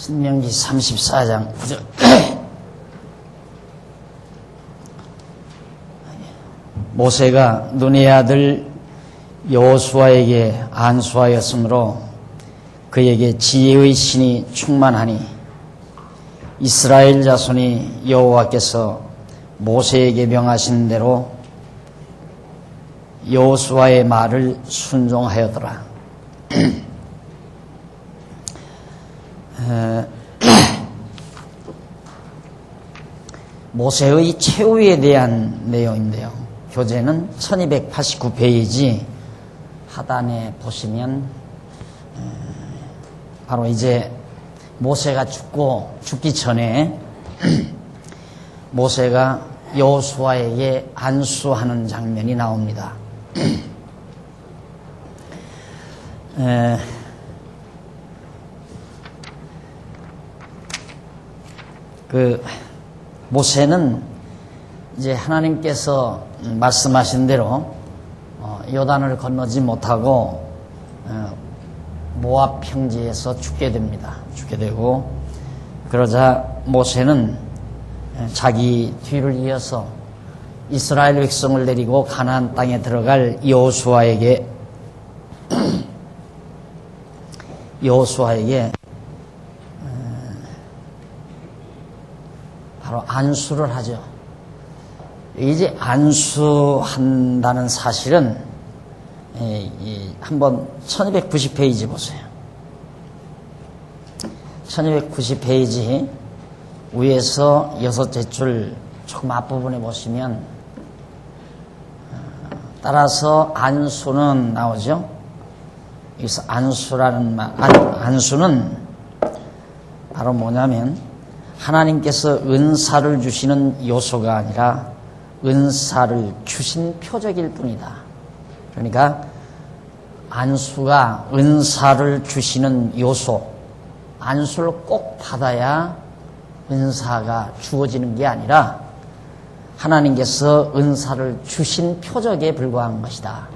신명기 34장 9절. 모세가 눈의 아들 여호수아에게 안수하였으므로 그에게 지혜의 신이 충만하니 이스라엘 자손이 여호와께서 모세에게 명하신 대로 여호수아의 말을 순종하였더라. 모세의 최후에 대한 내용인데요. 교재는 1289페이지 하단에 보시면 바로 이제 모세가 죽기 전에 모세가 여호수아에게 안수하는 장면이 나옵니다. 모세는 이제 하나님께서 말씀하신 대로 요단을 건너지 못하고 모압 평지에서 죽게 됩니다. 죽게 되고 그러자 모세는 자기 뒤를 이어서 이스라엘 백성을 데리고 가나안 땅에 들어갈 여호수아에게 바로 안수를 하죠. 이제 안수한다는 사실은 한번 1290페이지 보세요. 1290페이지 위에서 6째 줄 조금 앞부분에 보시면 따라서 안수는 나오죠. 여기서 안수라는 말, 안수는 바로 뭐냐면 하나님께서 은사를 주시는 요소가 아니라 은사를 주신 표적일 뿐이다. 그러니까 안수가 은사를 주시는 요소, 안수를 꼭 받아야 은사가 주어지는 게 아니라 하나님께서 은사를 주신 표적에 불과한 것이다.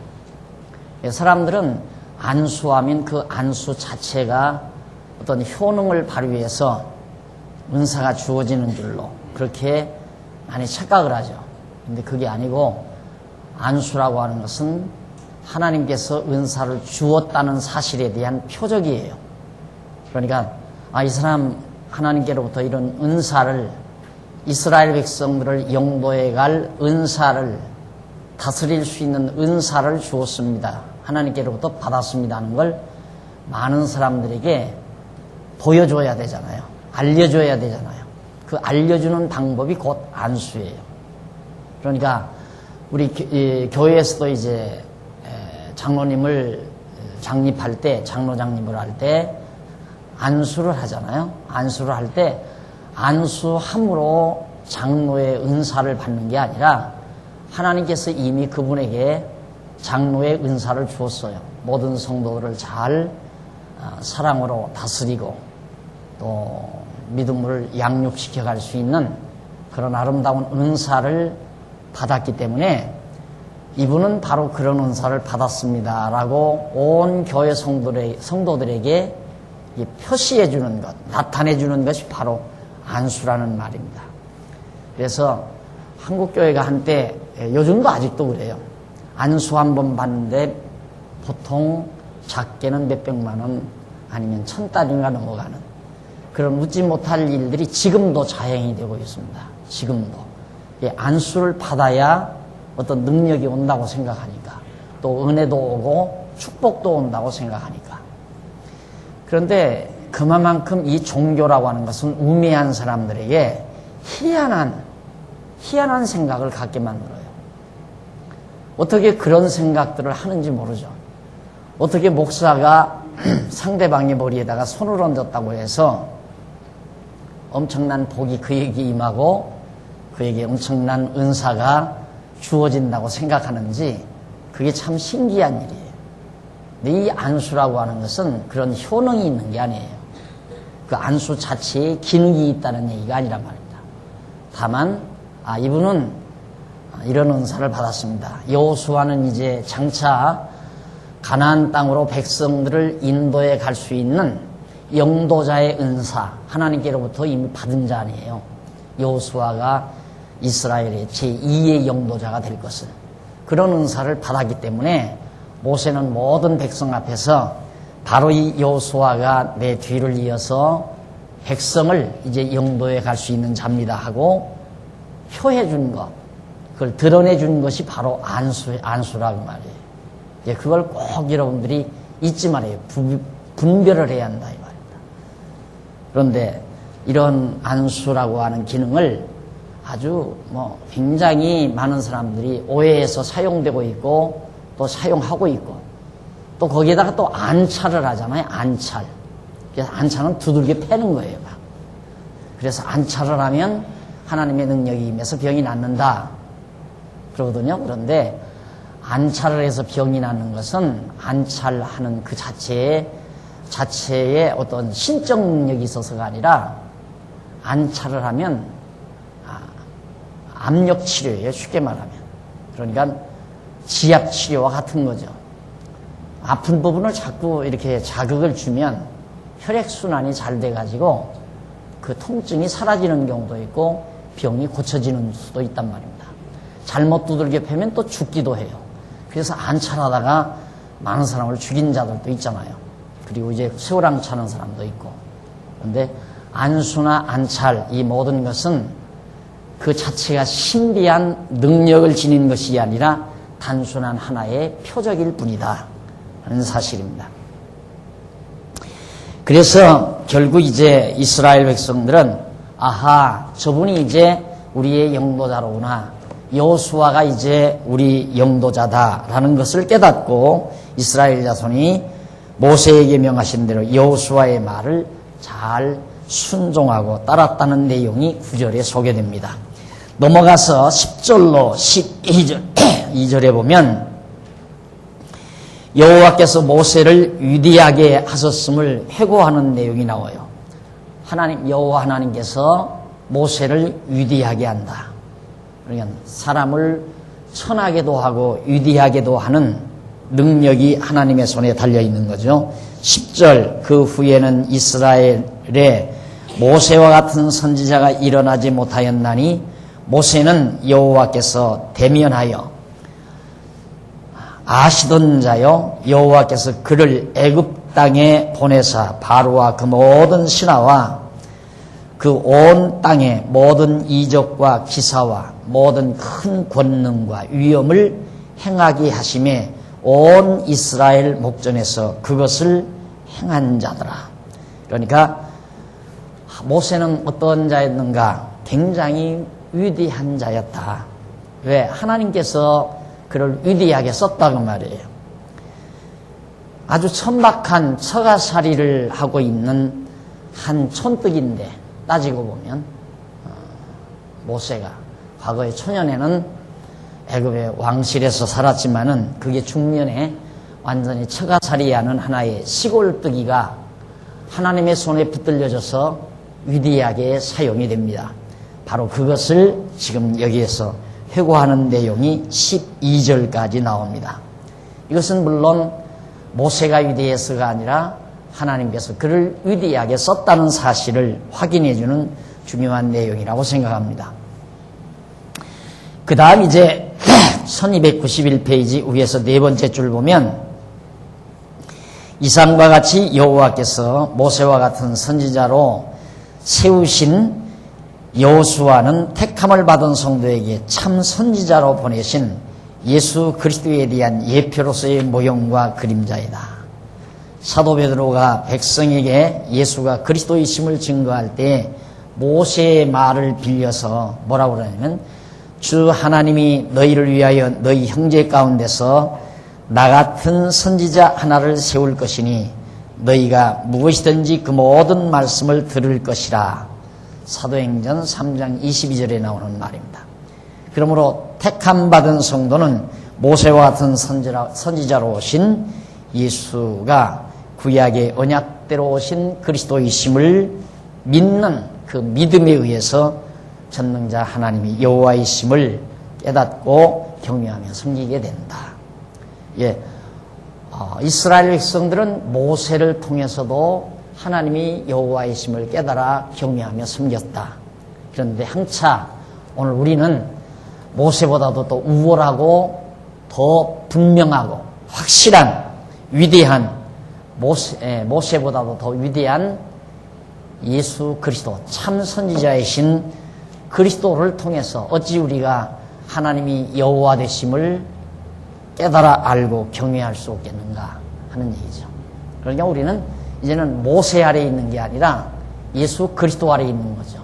사람들은 안수하면 그 안수 자체가 어떤 효능을 발휘해서 은사가 주어지는 줄로 그렇게 많이 착각을 하죠. 근데 그게 아니고 안수라고 하는 것은 하나님께서 은사를 주었다는 사실에 대한 표적이에요. 그러니까 이 사람 하나님께로부터 이런 은사를, 이스라엘 백성들을 영도해 갈 은사를, 다스릴 수 있는 은사를 주었습니다. 하나님께로부터 받았습니다 하는 걸 많은 사람들에게 보여줘야 되잖아요. 알려줘야 되잖아요. 그 알려주는 방법이 곧 안수예요. 그러니까 우리 교회에서도 이제 장로님을 장립할 때, 장로장립을 할 때 안수를 하잖아요. 안수를 할 때 안수함으로 장로의 은사를 받는 게 아니라 하나님께서 이미 그분에게 장로의 은사를 주었어요. 모든 성도들을 잘 사랑으로 다스리고 또 믿음을 양육시켜 갈 수 있는 그런 아름다운 은사를 받았기 때문에 이분은 바로 그런 은사를 받았습니다 라고 온 교회 성도들에게 표시해 주는 것, 나타내 주는 것이 바로 안수라는 말입니다. 그래서 한국교회가 한때, 요즘도 아직도 그래요. 안수 한 번 받는데 보통 작게는 몇백만 원 아니면 1000달러가 넘어가는 그런 웃지 못할 일들이 지금도 자행이 되고 있습니다. 지금도. 안수를 받아야 어떤 능력이 온다고 생각하니까, 또 은혜도 오고 축복도 온다고 생각하니까. 그런데 그만큼 이 종교라고 하는 것은 우매한 사람들에게 희한한 생각을 갖게 만들어요. 어떻게 그런 생각들을 하는지 모르죠. 어떻게 목사가 상대방의 머리에다가 손을 얹었다고 해서 엄청난 복이 그에게 임하고 그에게 엄청난 은사가 주어진다고 생각하는지 그게 참 신기한 일이에요. 근데 이 안수라고 하는 것은 그런 효능이 있는 게 아니에요. 그 안수 자체에 기능이 있다는 얘기가 아니란 말입니다. 다만 이분은 이런 은사를 받았습니다. 여호수아는 이제 장차 가나안 땅으로 백성들을 인도해 갈 수 있는 영도자의 은사, 하나님께로부터 이미 받은 자 아니에요. 여호수아가 이스라엘의 제2의 영도자가 될 것을. 그런 은사를 받았기 때문에 모세는 모든 백성 앞에서 바로 이 여호수아가 내 뒤를 이어서 백성을 이제 영도에 갈 수 있는 자입니다 하고 표해 준 것, 그걸 드러내 준 것이 바로 안수라고 말이에요. 예, 그걸 꼭 여러분들이 잊지 말아요. 분별을 해야 한다 이 말입니다. 그런데 이런 안수라고 하는 기능을 아주 굉장히 많은 사람들이 오해해서 사용되고 있고 또 사용하고 있고 또 거기에다가 또 안찰을 하잖아요. 안찰. 그래서 안찰은 두들겨 패는 거예요. 막. 그래서 안찰을 하면 하나님의 능력이 임해서 병이 낫는다 그러거든요. 그런데 안찰을 해서 병이 낫는 것은 안찰하는 그 자체에 어떤 신적 능력이 있어서가 아니라 안찰을 하면 압력 치료예요. 쉽게 말하면. 그러니까 지압 치료와 같은 거죠. 아픈 부분을 자꾸 이렇게 자극을 주면 혈액순환이 잘 돼가지고 그 통증이 사라지는 경우도 있고 병이 고쳐지는 수도 있단 말입니다. 잘못 두들겨 패면 또 죽기도 해요. 그래서 안찰하다가 많은 사람을 죽인 자들도 있잖아요. 그리고 이제 쇠고랑 차는 사람도 있고. 그런데 안수나 안찰 이 모든 것은 그 자체가 신비한 능력을 지닌 것이 아니라 단순한 하나의 표적일 뿐이다 하는 사실입니다. 그래서 결국 이제 이스라엘 백성들은 아하, 저분이 이제 우리의 영도자로구나, 여호수아가 이제 우리 영도자다라는 것을 깨닫고 이스라엘 자손이 모세에게 명하신 대로 여호수아의 말을 잘 순종하고 따랐다는 내용이 9절에 소개됩니다. 넘어가서 10절로 12절에 보면 여호와께서 모세를 위대하게 하셨음을 회고하는 내용이 나와요. 여호와 하나님께서 모세를 위대하게 한다. 그러니까 사람을 천하게도 하고 위대하게도 하는 능력이 하나님의 손에 달려있는 거죠. 10절 그 후에는 이스라엘에 모세와 같은 선지자가 일어나지 못하였나니 모세는 여호와께서 대면하여 아시던 자요 여호와께서 그를 애굽 땅에 보내사 바로와 그 모든 신하와 그 온 땅의 모든 이적과 기사와 모든 큰 권능과 위엄을 행하게 하심에 온 이스라엘 목전에서 그것을 행한 자더라. 그러니까 모세는 어떤 자였는가? 굉장히 위대한 자였다. 왜? 하나님께서 그를 위대하게 썼다고 말이에요. 아주 천박한 처가살이를 하고 있는 한 촌뜨기인데 따지고 보면 모세가 과거에 초년에는 애굽의 왕실에서 살았지만은 그게 중년에 완전히 처가살이하는 하나의 시골뜨기가 하나님의 손에 붙들려져서 위대하게 사용이 됩니다. 바로 그것을 지금 여기에서 회고하는 내용이 12절까지 나옵니다. 이것은 물론 모세가 위대해서가 아니라 하나님께서 그를 위대하게 썼다는 사실을 확인해주는 중요한 내용이라고 생각합니다. 그 다음 이제 1291페이지 위에서 네 번째 줄 보면 이상과 같이 여호와께서 모세와 같은 선지자로 세우신 여호수아는 택함을 받은 성도에게 참 선지자로 보내신 예수 그리스도에 대한 예표로서의 모형과 그림자이다. 사도 베드로가 백성에게 예수가 그리스도이심을 증거할 때 모세의 말을 빌려서 뭐라고 그러냐면 주 하나님이 너희를 위하여 너희 형제 가운데서 나 같은 선지자 하나를 세울 것이니 너희가 무엇이든지 그 모든 말씀을 들을 것이라. 사도행전 3장 22절에 나오는 말입니다. 그러므로 택함 받은 성도는 모세와 같은 선지자로 오신 예수가 구약의 언약대로 오신 그리스도이심을 믿는 그 믿음에 의해서 전능자 하나님이 여호와이심을 깨닫고 경외하며 섬기게 된다. 예, 이스라엘 백성들은 모세를 통해서도 하나님이 여호와이심을 깨달아 경외하며 섬겼다. 그런데 한차 오늘 우리는 모세보다도 더 우월하고 더 분명하고 확실한 위대한 모세보다도 더 위대한 예수 그리스도 참 선지자이신 그리스도를 통해서 어찌 우리가 하나님이 여호와 되심을 깨달아 알고 경외할 수 없겠는가 하는 얘기죠. 그러니까 우리는 이제는 모세 아래에 있는 게 아니라 예수 그리스도 아래에 있는 거죠.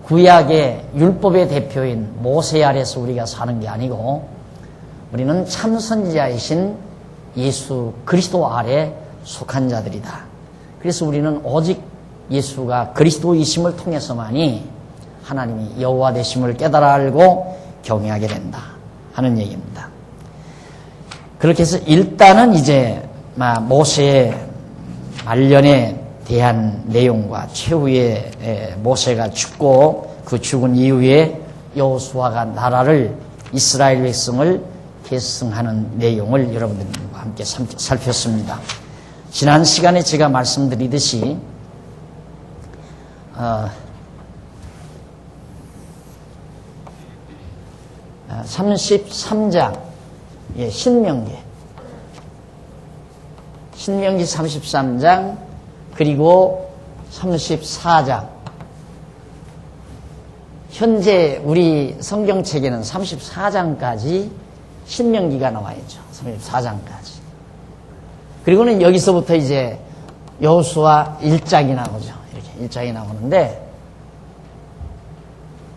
구약의 율법의 대표인 모세 아래에서 우리가 사는 게 아니고 우리는 참 선지자이신 예수 그리스도 아래 속한 자들이다. 그래서 우리는 오직 예수가 그리스도이심을 통해서만이 하나님이 여호와 되심을 깨달아 알고 경외하게 된다 하는 얘기입니다. 그렇게 해서 일단은 이제 모세의 말년에 대한 내용과 최후에 모세가 죽고 그 죽은 이후에 여호수아가 나라를 이스라엘 백성을 계승하는 내용을 여러분들과 함께 살폈습니다. 지난 시간에 제가 말씀드리듯이 33장 신명기 33장 그리고 34장 현재 우리 성경책에는 34장까지 신명기가 나와 있죠. 34장까지. 그리고는 여기서부터 이제 여호수아 1장이 나오죠. 이렇게 1장이 나오는데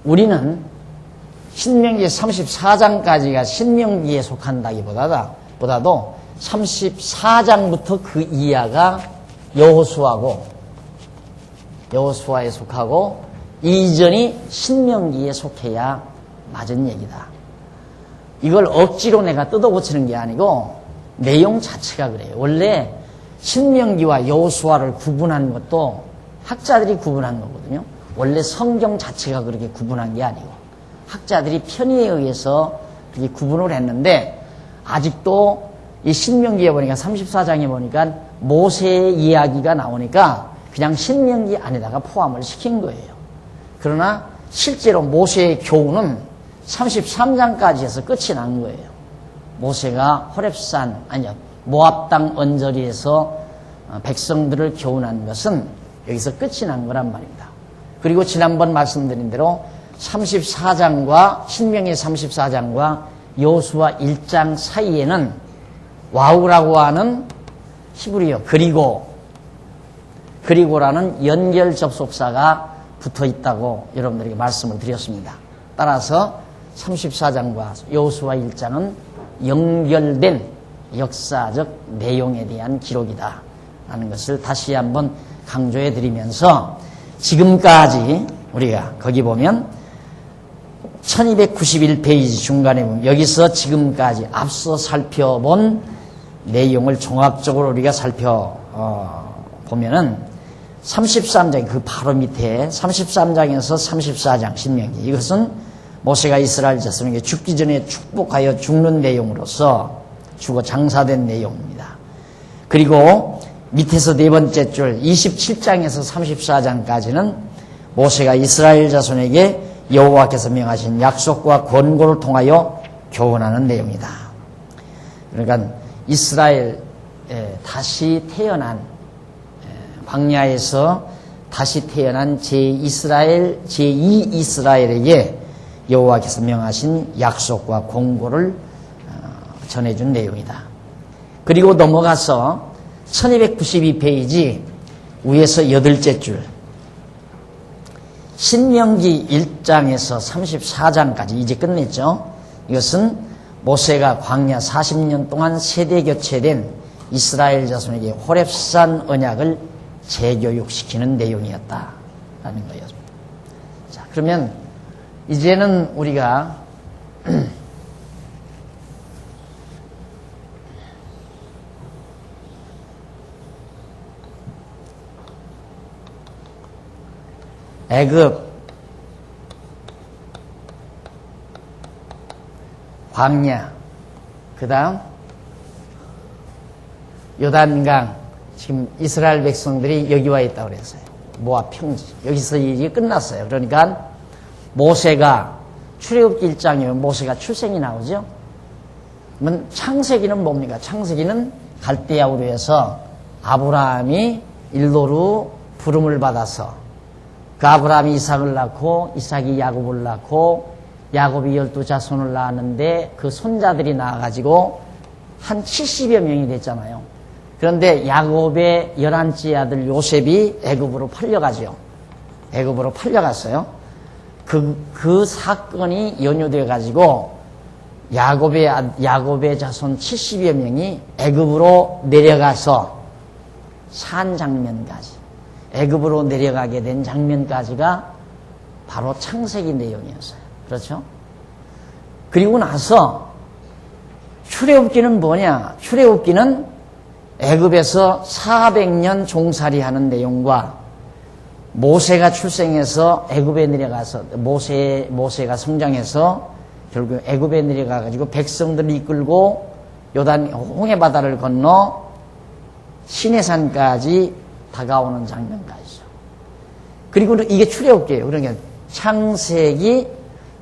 우리는 신명기 34장까지가 신명기에 속한다기보다도 34장부터 그 이하가 여호수아에 속하고 이전이 신명기에 속해야 맞은 얘기다. 이걸 억지로 내가 뜯어고치는 게 아니고 내용 자체가 그래요. 원래 신명기와 여호수아를 구분한 것도 학자들이 구분한 거거든요. 원래 성경 자체가 그렇게 구분한 게 아니고 학자들이 편의에 의해서 그렇게 구분을 했는데 아직도 이 신명기에 보니까 34장에 보니까 모세의 이야기가 나오니까 그냥 신명기 안에다가 포함을 시킨 거예요. 그러나 실제로 모세의 교훈은 33장까지 해서 끝이 난 거예요. 모세가 모압 땅 언저리에서 백성들을 교훈한 것은 여기서 끝이 난 거란 말입니다. 그리고 지난번 말씀드린 대로 34장과 신명기 34장과 여호수아 1장 사이에는 와우라고 하는 히브리어 그리고라는 연결 접속사가 붙어 있다고 여러분들에게 말씀을 드렸습니다. 따라서 34장과 여호수아 1장은 연결된 역사적 내용에 대한 기록이다 라는 것을 다시 한번 강조해 드리면서 지금까지 우리가 거기 보면 1291페이지 중간에 보면 여기서 지금까지 앞서 살펴본 내용을 종합적으로 우리가 살펴보면은 33장 그 바로 밑에 33장에서 34장 신명기 이것은 모세가 이스라엘 자손에게 죽기 전에 축복하여 죽는 내용으로서 죽어 장사된 내용입니다. 그리고 밑에서 네 번째 줄 27장에서 34장까지는 모세가 이스라엘 자손에게 여호와께서 명하신 약속과 권고를 통하여 교훈하는 내용이다. 그러니까 이스라엘 다시 태어난 광야에서 다시 태어난 제2 이스라엘에게 여호와께서 명하신 약속과 권고를 전해준 내용이다. 그리고 넘어가서 1292페이지 위에서 8째 줄 신명기 1장에서 34장까지 이제 끝냈죠. 이것은 모세가 광야 40년 동안 세대 교체된 이스라엘 자손에게 호렙산 언약을 재교육시키는 내용이었다라는 거였습니다. 자, 그러면 이제는 우리가 애굽, 광야, 그 다음 요단강, 지금 이스라엘 백성들이 여기 와 있다고 그랬어요. 모압 평지. 여기서 이게 끝났어요. 그러니까 모세가 출애굽기 1장이면 모세가 출생이 나오죠. 그러면 창세기는 뭡니까? 창세기는 갈대아 우르에서 아브라함이 일로로 부름을 받아서 그 아브라함이 이삭을 낳고 이삭이 야곱을 낳고 야곱이 12자손을 낳았는데 그 손자들이 나와가지고 한 70여 명이 됐잖아요. 그런데 야곱의 11째 아들 요셉이 애굽으로 팔려가죠. 애굽으로 팔려갔어요. 그 사건이 연유되어 가지고 야곱의 자손 70여 명이 애굽으로 내려가서 산 장면까지, 애굽으로 내려가게 된 장면까지가 바로 창세기 내용이었어요. 그렇죠? 그리고 나서 출애굽기는 뭐냐? 출애굽기는 애굽에서 400년 종살이하는 내용과 모세가 출생해서 애굽에 내려가서 모세가 성장해서 결국 애굽에 내려가가지고 백성들을 이끌고 요단 홍해 바다를 건너 시내산까지 다가오는 장면까지죠. 그리고 이게 출애굽기예요. 그러니까 창세기,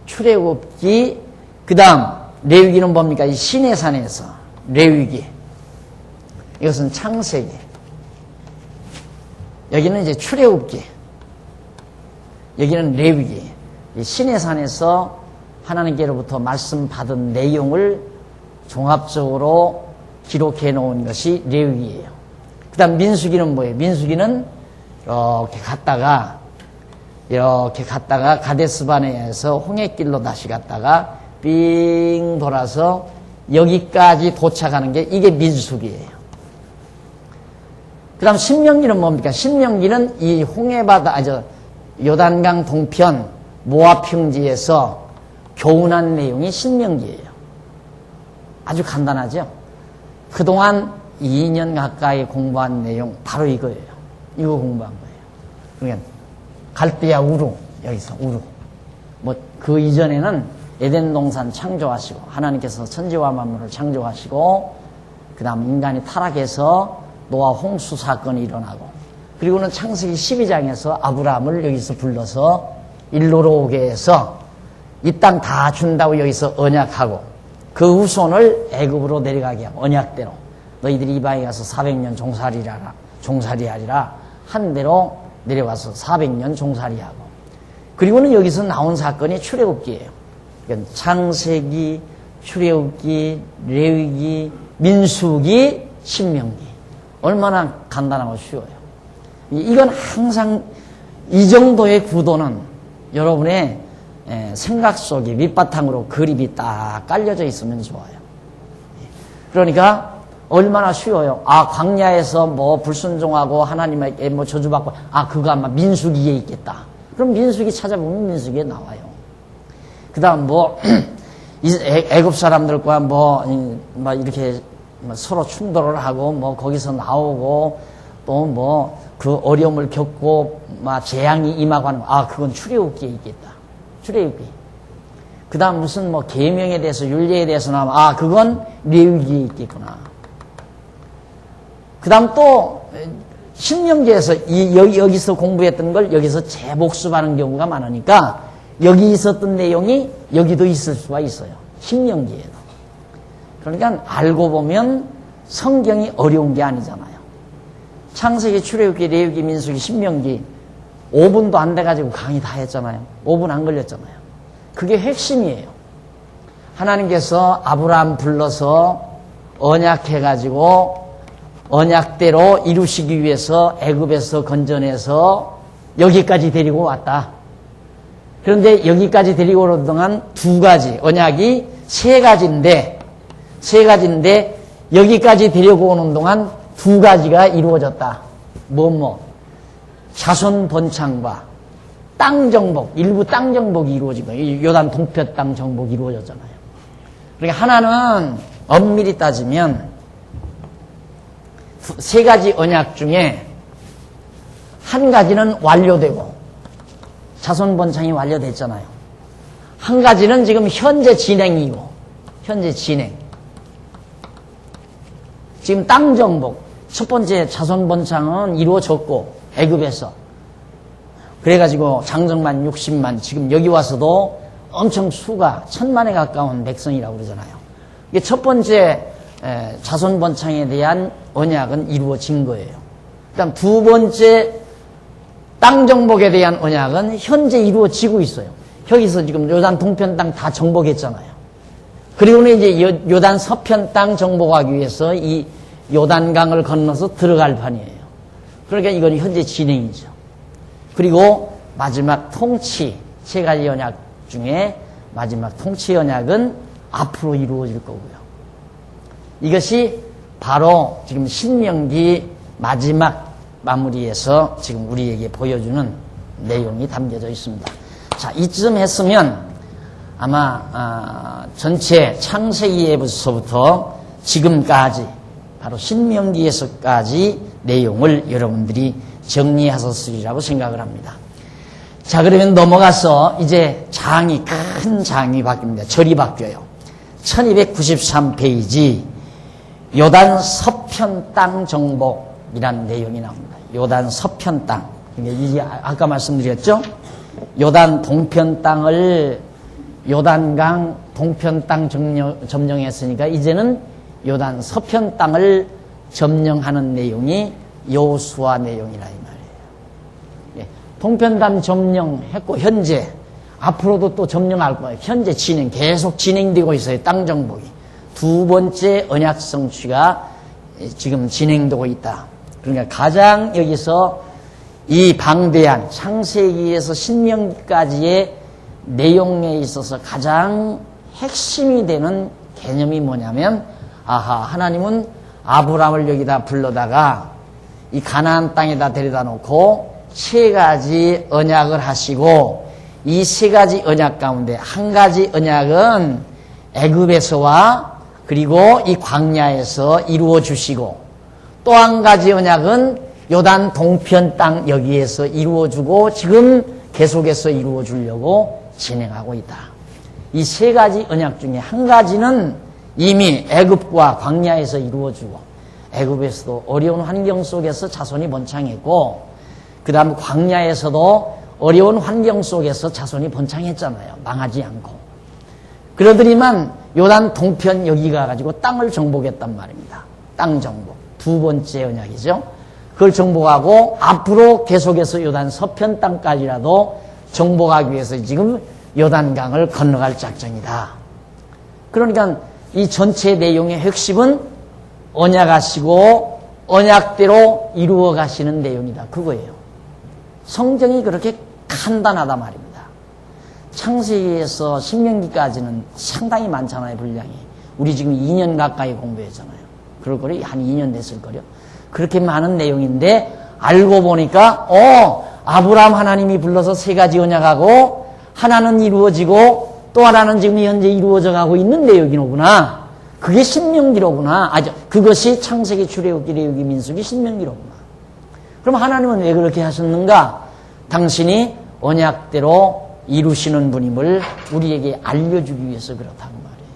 출애굽기, 그다음 레위기는 뭡니까? 이 시내산에서 레위기. 이것은 창세기. 여기는 이제 출애굽기. 여기는 레위기. 시내산에서 하나님께로부터 말씀 받은 내용을 종합적으로 기록해 놓은 것이 레위기예요. 그 다음 민수기는 뭐예요? 민수기는 이렇게 갔다가 가데스바네에서 홍해길로 다시 갔다가 삥 돌아서 여기까지 도착하는 게 이게 민수기예요. 그 다음 신명기는 뭡니까? 신명기는 이 홍해바다, 요단강 동편 모압 평지에서 교훈한 내용이 신명기예요. 아주 간단하죠? 그동안 2년 가까이 공부한 내용 바로 이거예요. 이거 공부한 거예요. 그러니까 갈대아 우루, 여기서 우루. 뭐 그 이전에는 에덴 동산 창조하시고 하나님께서 천지와 만물을 창조하시고 그 다음 인간이 타락해서 노아 홍수 사건이 일어나고 그리고는 창세기 12장에서 아브라함을 여기서 불러서 일로로 오게 해서 이 땅 다 준다고 여기서 언약하고 그 후손을 애굽으로 내려가게 하고 언약대로 너희들이 이방에 가서 400년 종살이하리라 한 대로 내려와서 400년 종살이하고 그리고는 여기서 나온 사건이 출애굽기예요. 그러니까 창세기, 출애굽기, 레위기, 민수기, 신명기. 얼마나 간단하고 쉬워요. 이건 항상 이 정도의 구도는 여러분의 생각 속에 밑바탕으로 그림이 딱 깔려져 있으면 좋아요. 그러니까 얼마나 쉬워요. 광야에서 뭐 불순종하고 하나님에게 뭐 저주받고 그거 아마 민수기에 있겠다. 그럼 민수기 찾아보면 민수기에 나와요. 그 다음 애굽 사람들과 이렇게 서로 충돌을 하고 거기서 나오고 또 그 어려움을 겪고 재앙이 임하고 하는 그건 출애굽기에 있겠다. 출애굽기. 그 다음 무슨 계명에 대해서 율례에 대해서 나오면 그건 레위기에 있겠구나. 그 다음 또 신명기에서 여기서 공부했던 걸 여기서 재복습하는 경우가 많으니까 여기 있었던 내용이 여기도 있을 수가 있어요. 신명기에도. 그러니까 알고 보면 성경이 어려운 게 아니잖아요. 창세기, 출애굽기, 레위기, 민수기, 신명기 5분도 안 돼가지고 강의 다 했잖아요. 5분 안 걸렸잖아요. 그게 핵심이에요. 하나님께서 아브라함 불러서 언약해가지고 언약대로 이루시기 위해서 애굽에서 건져내서 여기까지 데리고 왔다. 그런데 여기까지 데리고 오는 동안 두 가지, 언약이 세 가지인데 여기까지 데리고 오는 동안 두 가지가 이루어졌다. 자손 번창과 땅 정복, 일부 땅 정복이 이루어진 거예요. 요단 동편 땅 정복이 이루어졌잖아요. 그러니까 하나는 엄밀히 따지면 세 가지 언약 중에 한 가지는 완료되고 자손 번창이 완료됐잖아요. 한 가지는 지금 현재 진행이고 현재 진행. 지금 땅 정복. 첫 번째 자손 번창은 이루어졌고 애굽에서 그래가지고 장정만 60만 지금 여기 와서도 엄청 수가 1000만에 가까운 백성이라고 그러잖아요. 이게 첫 번째 자손 번창에 대한 언약은 이루어진 거예요. 그다음 두 번째 땅 정복에 대한 언약은 현재 이루어지고 있어요. 여기서 지금 요단 동편 땅 다 정복했잖아요. 그리고는 이제 요단 서편 땅 정복하기 위해서 이 요단강을 건너서 들어갈 판이에요. 그러니까 이건 현재 진행이죠. 그리고 마지막 통치, 세 가지 언약 중에 마지막 통치 언약은 앞으로 이루어질 거고요. 이것이 바로 지금 신명기 마지막 마무리에서 지금 우리에게 보여주는 내용이 담겨져 있습니다. 자, 이쯤 했으면 아마 전체 창세기에서부터 지금까지 바로 신명기에서까지 내용을 여러분들이 정리하셨으리라고 생각을 합니다. 자, 그러면 넘어가서 이제 장이, 큰 장이 바뀝니다. 절이 바뀌어요. 1293페이지 요단 서편 땅 정복이라는 내용이 나옵니다. 요단 서편 땅. 이게 아까 말씀드렸죠? 요단 동편 땅을 요단강 동편 땅 점령했으니까 이제는 요단 서편 땅을 점령하는 내용이 여호수아 내용이라 이 말이에요. 예, 동편 땅 점령했고 현재 앞으로도 또 점령할 거예요. 현재 계속 진행되고 있어요. 땅 정복이. 두 번째 언약 성취가 지금 진행되고 있다. 그러니까 가장 여기서 이 방대한 창세기에서 신명기까지의 내용에 있어서 가장 핵심이 되는 개념이 뭐냐면, 하나님은 아브라함을 여기다 불러다가 이 가나안 땅에다 데려다 놓고 세 가지 언약을 하시고, 이 세 가지 언약 가운데 한 가지 언약은 애굽에서와 그리고 이 광야에서 이루어 주시고, 또 한 가지 언약은 요단 동편 땅 여기에서 이루어 주고 지금 계속해서 이루어 주려고 진행하고 있다. 이 세 가지 언약 중에 한 가지는 이미 애굽과 광야에서 이루어 주고, 애굽에서도 어려운 환경 속에서 자손이 번창했고, 그 다음 광야에서도 어려운 환경 속에서 자손이 번창했잖아요. 망하지 않고. 그러더니만 요단 동편 여기 가가지고 땅을 정복했단 말입니다. 땅 정복. 두 번째 언약이죠. 그걸 정복하고 앞으로 계속해서 요단 서편 땅까지라도 정복하기 위해서 지금 요단강을 건너갈 작정이다. 그러니까 이 전체 내용의 핵심은 언약하시고 언약대로 이루어 가시는 내용이다. 그거예요. 성경이 그렇게 간단하다 말입니다. 창세기에서 신명기까지는 상당히 많잖아요, 분량이. 우리 지금 2년 가까이 공부했잖아요. 그럴 거리 한 2년 됐을 거요. 그렇게 많은 내용인데 알고 보니까 아브라함 하나님이 불러서 세 가지 언약하고 하나는 이루어지고 또 하나는 지금 현재 이루어져 가고 있는 내용이로구나. 그게 신명기로구나. 그것이 창세기, 출애굽기, 레위기, 민수기, 신명기로구나. 그럼 하나님은 왜 그렇게 하셨는가? 당신이 언약대로 이루시는 분임을 우리에게 알려주기 위해서 그렇다는 말이에요.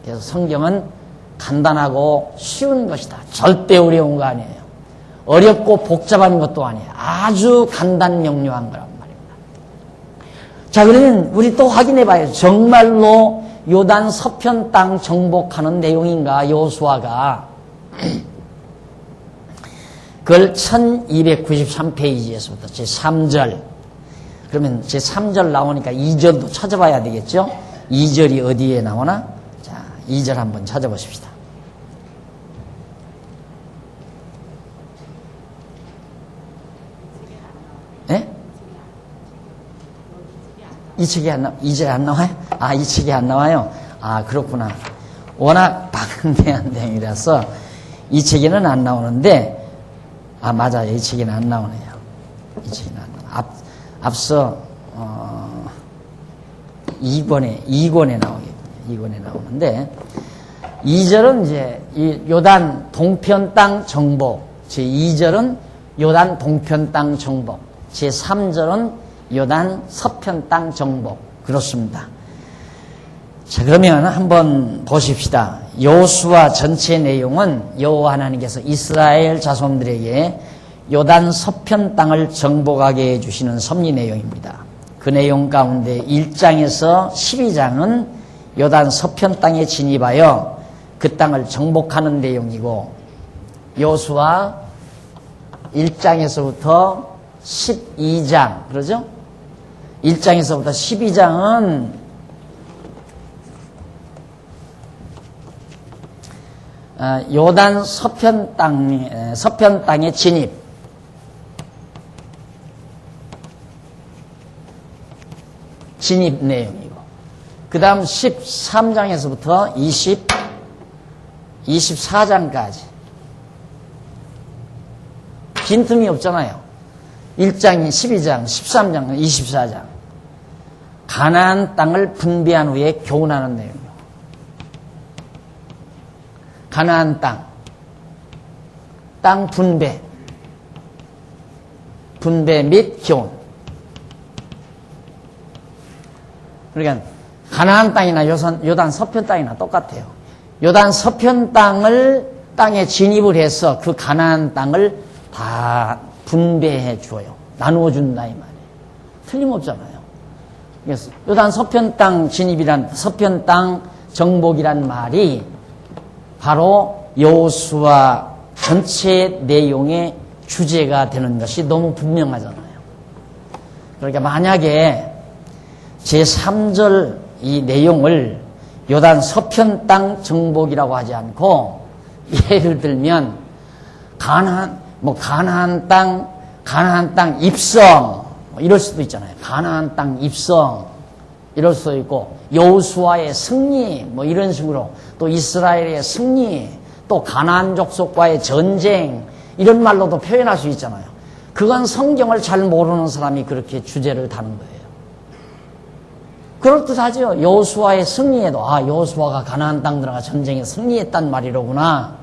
그래서 성경은 간단하고 쉬운 것이다. 절대 어려운 거 아니에요. 어렵고 복잡한 것도 아니에요. 아주 간단 명료한 거란 말입니다. 자, 그러면 우리 또 확인해 봐요. 정말로 요단 서편 땅 정복하는 내용인가, 여호수아가. 그걸 1293페이지에서부터 제3절. 그러면 제3절 나오니까 2절도 찾아봐야 되겠죠? 2절이 어디에 나오나? 자, 2절 한번 찾아보십시다. 예? 이 책이 안 나와요? 2절에 안 나와요? 이 책이 안 나와요? 그렇구나. 워낙 방대한 내용이라서 이 책에는 안 나오는데, 맞아요. 이 책에는 안 나오네요. 이 책에는 안 나와요. 앞서, 2권에 나오겠군요. 2권에 나오는데, 2절은 이제, 이 요단 동편 땅 정복. 제2절은 요단 동편 땅 정복. 제3절은 요단 서편 땅 정복. 그렇습니다. 자, 그러면 한번 보십시다. 여호수아 전체 내용은 여호와 하나님께서 이스라엘 자손들에게 요단 서편 땅을 정복하게 해주시는 섭리 내용입니다. 그 내용 가운데 1장에서 12장은 요단 서편 땅에 진입하여 그 땅을 정복하는 내용이고, 여호수아 1장에서부터 12장, 그러죠? 1장에서부터 12장은 요단 서편 땅의 진입, 내용이고, 그 다음 13장에서부터 24장까지 빈틈이 없잖아요. 1장, 12장, 13장, 24장. 가나안 땅을 분배한 후에 교훈하는 내용이에요. 가나안 땅 분배 및 교훈. 그러니까 가나안 땅이나 요단 서편 땅이나 똑같아요. 요단 서편 땅에 진입을 해서 그 가나안 땅을 다 분배해 줘요. 나누어 준다 이 말이에요. 틀림없잖아요. 그래서 요단 서편 땅 진입이란, 서편 땅 정복이란 말이 바로 여호수아 전체 내용의 주제가 되는 것이 너무 분명하잖아요. 그러니까 만약에 제3절 이 내용을 요단 서편 땅 정복이라고 하지 않고, 예를 들면 가나안 땅 입성 이럴 수도 있잖아요. 가나안 땅 입성 이럴 수도 있고, 여호수아의 승리 이런 식으로, 또 이스라엘의 승리, 또 가나안 족속과의 전쟁, 이런 말로도 표현할 수 있잖아요. 그건 성경을 잘 모르는 사람이 그렇게 주제를 다는 거예요. 그럴듯하죠. 여호수아의 승리에도 여호수아가 가나안 땅 들어가 전쟁에 승리했단 말이로구나.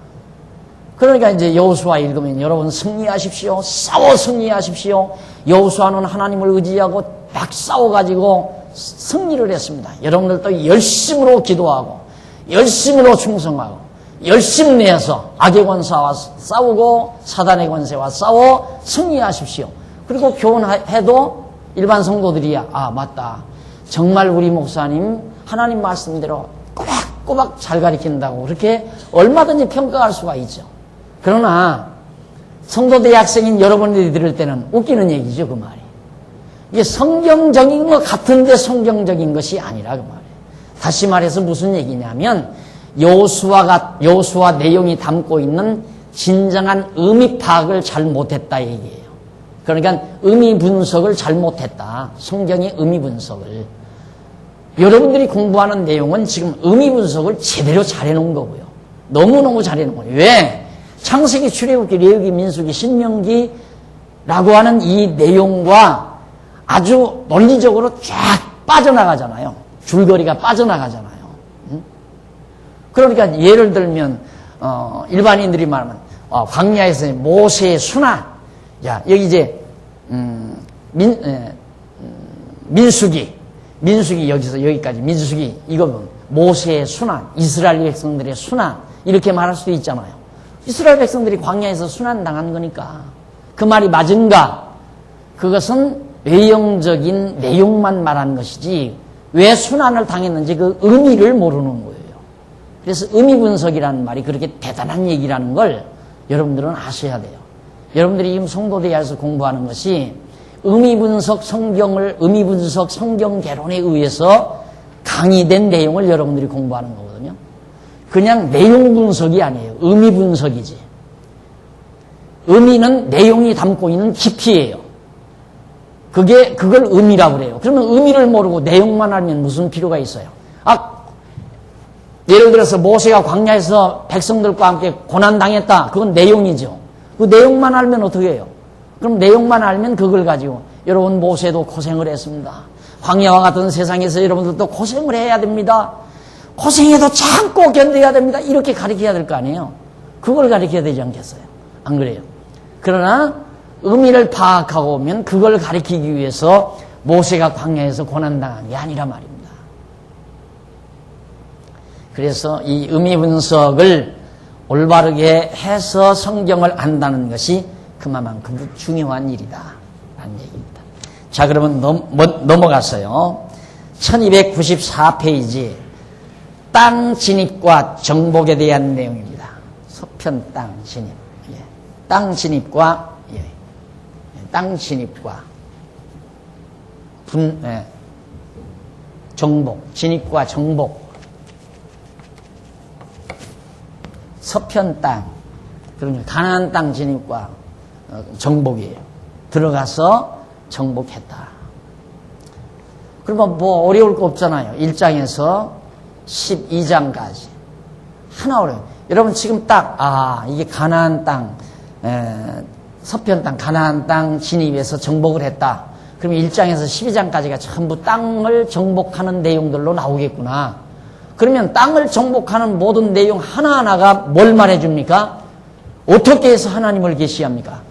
그러니까 이제 여호수아 읽으면 여러분 승리하십시오. 싸워 승리하십시오. 여호수아는 하나님을 의지하고 막 싸워가지고 승리를 했습니다. 여러분들도 열심으로 기도하고 열심으로 충성하고 열심 내서 악의 권세와 싸우고 사단의 권세와 싸워 승리하십시오. 그리고 교훈해도 일반 성도들이야, 맞다, 정말 우리 목사님 하나님 말씀대로 꼬박꼬박 잘 가르친다고 그렇게 얼마든지 평가할 수가 있죠. 그러나 성도대 학생인 여러분들이 들을 때는 웃기는 얘기죠. 그 말이 이게 성경적인 것 같은데 성경적인 것이 아니라 그 말이에요. 다시 말해서 무슨 얘기냐면, 여호수아 내용이 담고 있는 진정한 의미 파악을 잘 못했다 얘기예요. 그러니까 의미 분석을 잘 못했다. 성경의 의미 분석을. 여러분들이 공부하는 내용은 지금 의미 분석을 제대로 잘해놓은 거고요. 너무너무 잘해놓은 거예요. 왜? 창세기, 출애굽기, 레위기, 민수기, 신명기라고 하는 이 내용과 아주 논리적으로 쫙 빠져나가잖아요. 줄거리가 빠져나가잖아요. 그러니까 예를 들면 일반인들이 말하면 광야에서 모세의 순환. 자, 여기 이제 민수기 여기서 여기까지 민수기, 이거 모세의 순환, 이스라엘 백성들의 순환, 이렇게 말할 수도 있잖아요. 이스라엘 백성들이 광야에서 순환 당한 거니까. 그 말이 맞은가? 그것은 외형적인 내용만 말하는 것이지 왜 순환을 당했는지 그 의미를 모르는 거예요. 그래서 의미 분석이라는 말이 그렇게 대단한 얘기라는 걸 여러분들은 아셔야 돼요. 여러분들이 지금 성도대야에서 공부하는 것이 의미 분석 성경 개론에 의해서 강의된 내용을 여러분들이 공부하는 거거든요. 그냥 내용 분석이 아니에요. 의미 분석이지. 의미는 내용이 담고 있는 깊이예요. 그걸 의미라고 그래요. 그러면 의미를 모르고 내용만 알면 무슨 필요가 있어요? 예를 들어서 모세가 광야에서 백성들과 함께 고난당했다. 그건 내용이죠. 그 내용만 알면 어떻게 해요? 그럼 내용만 알면 그걸 가지고 여러분 모세도 고생을 했습니다. 광야와 같은 세상에서 여러분들도 고생을 해야 됩니다. 고생해도 참고 견뎌야 됩니다. 이렇게 가르쳐야 될 거 아니에요. 그걸 가르쳐야 되지 않겠어요? 안 그래요? 그러나 의미를 파악하고 오면 그걸 가르치기 위해서 모세가 광야에서 고난당한 게 아니라 말입니다. 그래서 이 의미 분석을 올바르게 해서 성경을 안다는 것이 그만큼 중요한 일이다 라는 얘기입니다. 자, 그러면 넘어갔어요. 1294페이지 땅 진입과 정복에 대한 내용입니다. 서편 땅 진입. 예. 땅 진입과 땅 진입과 정복, 진입과 정복. 서편 땅, 그러니까 가나안 땅 진입과 정복이에요. 들어가서 정복했다. 그러면 뭐 어려울 거 없잖아요. 1장에서 12장까지 하나 어려워요. 여러분 지금 딱 이게 가나안 땅, 서편 땅, 가나안 땅 진입해서 정복을 했다. 그럼 1장에서 12장까지가 전부 땅을 정복하는 내용들로 나오겠구나. 그러면 땅을 정복하는 모든 내용 하나하나가 뭘 말해줍니까? 어떻게 해서 하나님을 계시합니까?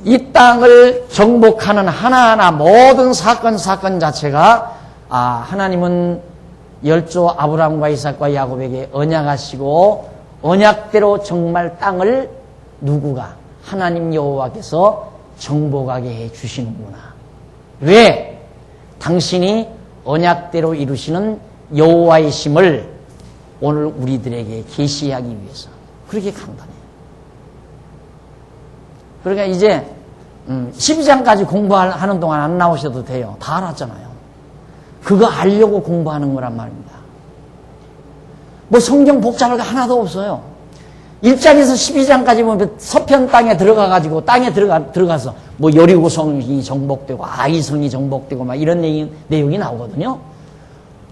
이 땅을 정복하는 하나하나 모든 사건 자체가 하나님은 열조 아브라함과 이삭과 야곱에게 언약하시고 언약대로 정말 땅을 누구가? 하나님 여호와께서 정복하게 해 주시는구나. 왜? 당신이 언약대로 이루시는 여호와이심을 오늘 우리들에게 계시하기 위해서. 그렇게 간단해요. 그러니까 이제 12장까지 공부하는 동안 안 나오셔도 돼요. 다 알았잖아요. 그거 알려고 공부하는 거란 말입니다. 뭐 성경 복잡할 거 하나도 없어요. 1장에서 12장까지 보면 서편 땅에 들어가가지고 땅에 들어가서 뭐 여리고성이 정복되고 아이성이 정복되고 막 이런 내용이 나오거든요.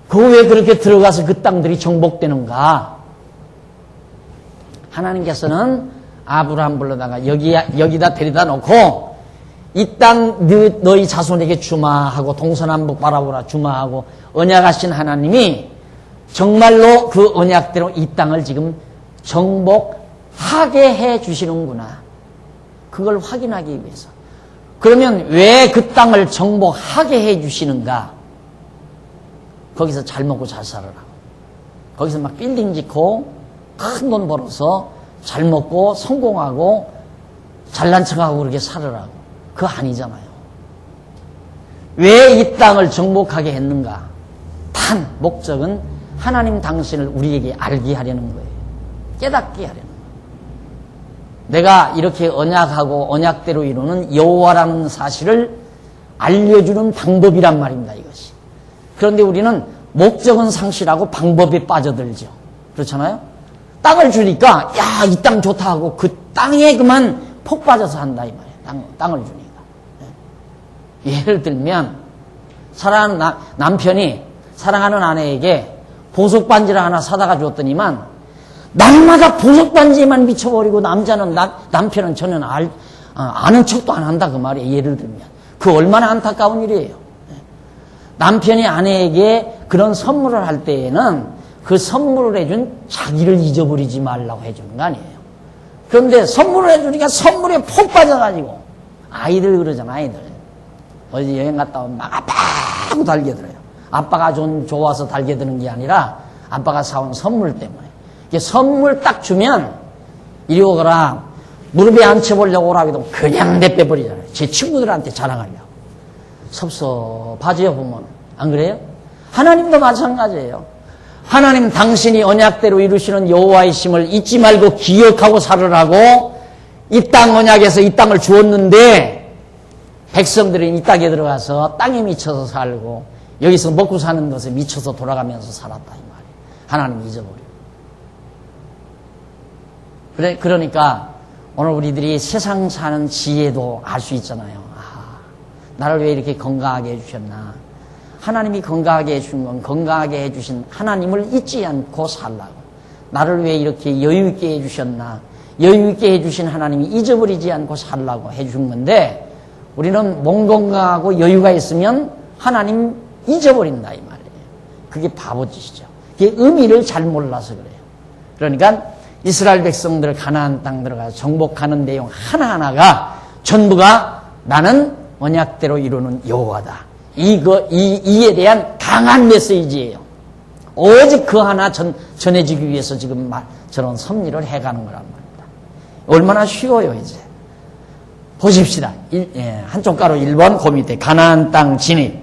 그 왜 그렇게 들어가서 그 땅들이 정복되는가? 하나님께서는 아브라함 불러다가 여기다 데려다 놓고 이 땅 너희 자손에게 주마하고 동서남북 바라보라 주마하고 언약하신 하나님이 정말로 그 언약대로 이 땅을 지금 정복하게 해 주시는구나. 그걸 확인하기 위해서. 그러면 왜 그 땅을 정복하게 해 주시는가? 거기서 잘 먹고 잘 살아라. 거기서 막 빌딩 짓고 큰 돈 벌어서 잘 먹고 성공하고 잘난 척하고 그렇게 살으라고. 그거 아니잖아요. 왜 이 땅을 정복하게 했는가? 단 목적은 하나님 당신을 우리에게 알게 하려는 거예요. 깨닫게 하려는 거예요. 내가 이렇게 언약하고 언약대로 이루는 여호와라는 사실을 알려주는 방법이란 말입니다. 이것이. 그런데 우리는 목적은 상실하고 방법에 빠져들죠. 그렇잖아요? 땅을 주니까 야, 이 땅 좋다 하고 그 땅에 그만 폭 빠져서 한다 이 말이에요. 땅을 주니까. 예를 들면 사랑하는 남편이 사랑하는 아내에게 보석 반지를 하나 사다가 줬더니만 날마다 보석 반지에만 미쳐버리고 남편은 전혀 아는 척도 안 한다 그 말이에요. 예를 들면 그 얼마나 안타까운 일이에요. 남편이 아내에게 그런 선물을 할 때에는 그 선물을 해준 자기를 잊어버리지 말라고 해주는 거 아니에요. 그런데 선물을 해주니까 선물에 폭 빠져가지고 아이들 그러잖아. 아이들 어디 여행 갔다 오면 막 아빠하고 달겨들어요. 아빠가 좀 좋아서 달겨드는 게 아니라 아빠가 사온 선물 때문에. 선물 딱 주면 이리 오거라 무릎에 앉혀보려고 오라 해도 그냥 내빼버리잖아요. 제 친구들한테 자랑하려고. 섭섭하지요 보면. 안 그래요? 하나님도 마찬가지예요. 하나님 당신이 언약대로 이루시는 여호와이심을 잊지 말고 기억하고 살으라고 이 땅 언약에서 이 땅을 주었는데 백성들은 이 땅에 들어가서 땅에 미쳐서 살고 여기서 먹고 사는 것에 미쳐서 돌아가면서 살았다 이 말이에요. 하나님 잊어버려. 그러니까 오늘 우리들이 세상 사는 지혜도 알 수 있잖아요. 나를 왜 이렇게 건강하게 해주셨나. 하나님이 건강하게 해주신 건 건강하게 해주신 하나님을 잊지 않고 살라고. 나를 왜 이렇게 여유있게 해주셨나. 여유있게 해주신 하나님이 잊어버리지 않고 살라고 해준 건데 우리는 몸 건강하고 여유가 있으면 하나님 잊어버린다 이 말이에요. 그게 바보짓이죠. 그게 의미를 잘 몰라서 그래요. 그러니까 이스라엘 백성들 가나안 땅 들어가서 정복하는 내용 하나하나가 전부가 나는 언약대로 이루는 여호와다. 이에 대한 강한 메시지예요. 오직 그 하나 전해지기 위해서 지금 저런 섭리를 해가는 거란 말입니다. 얼마나 쉬워요, 이제. 보십시다. 한쪽 가로 1번, 그 밑에 가나안 땅 진입.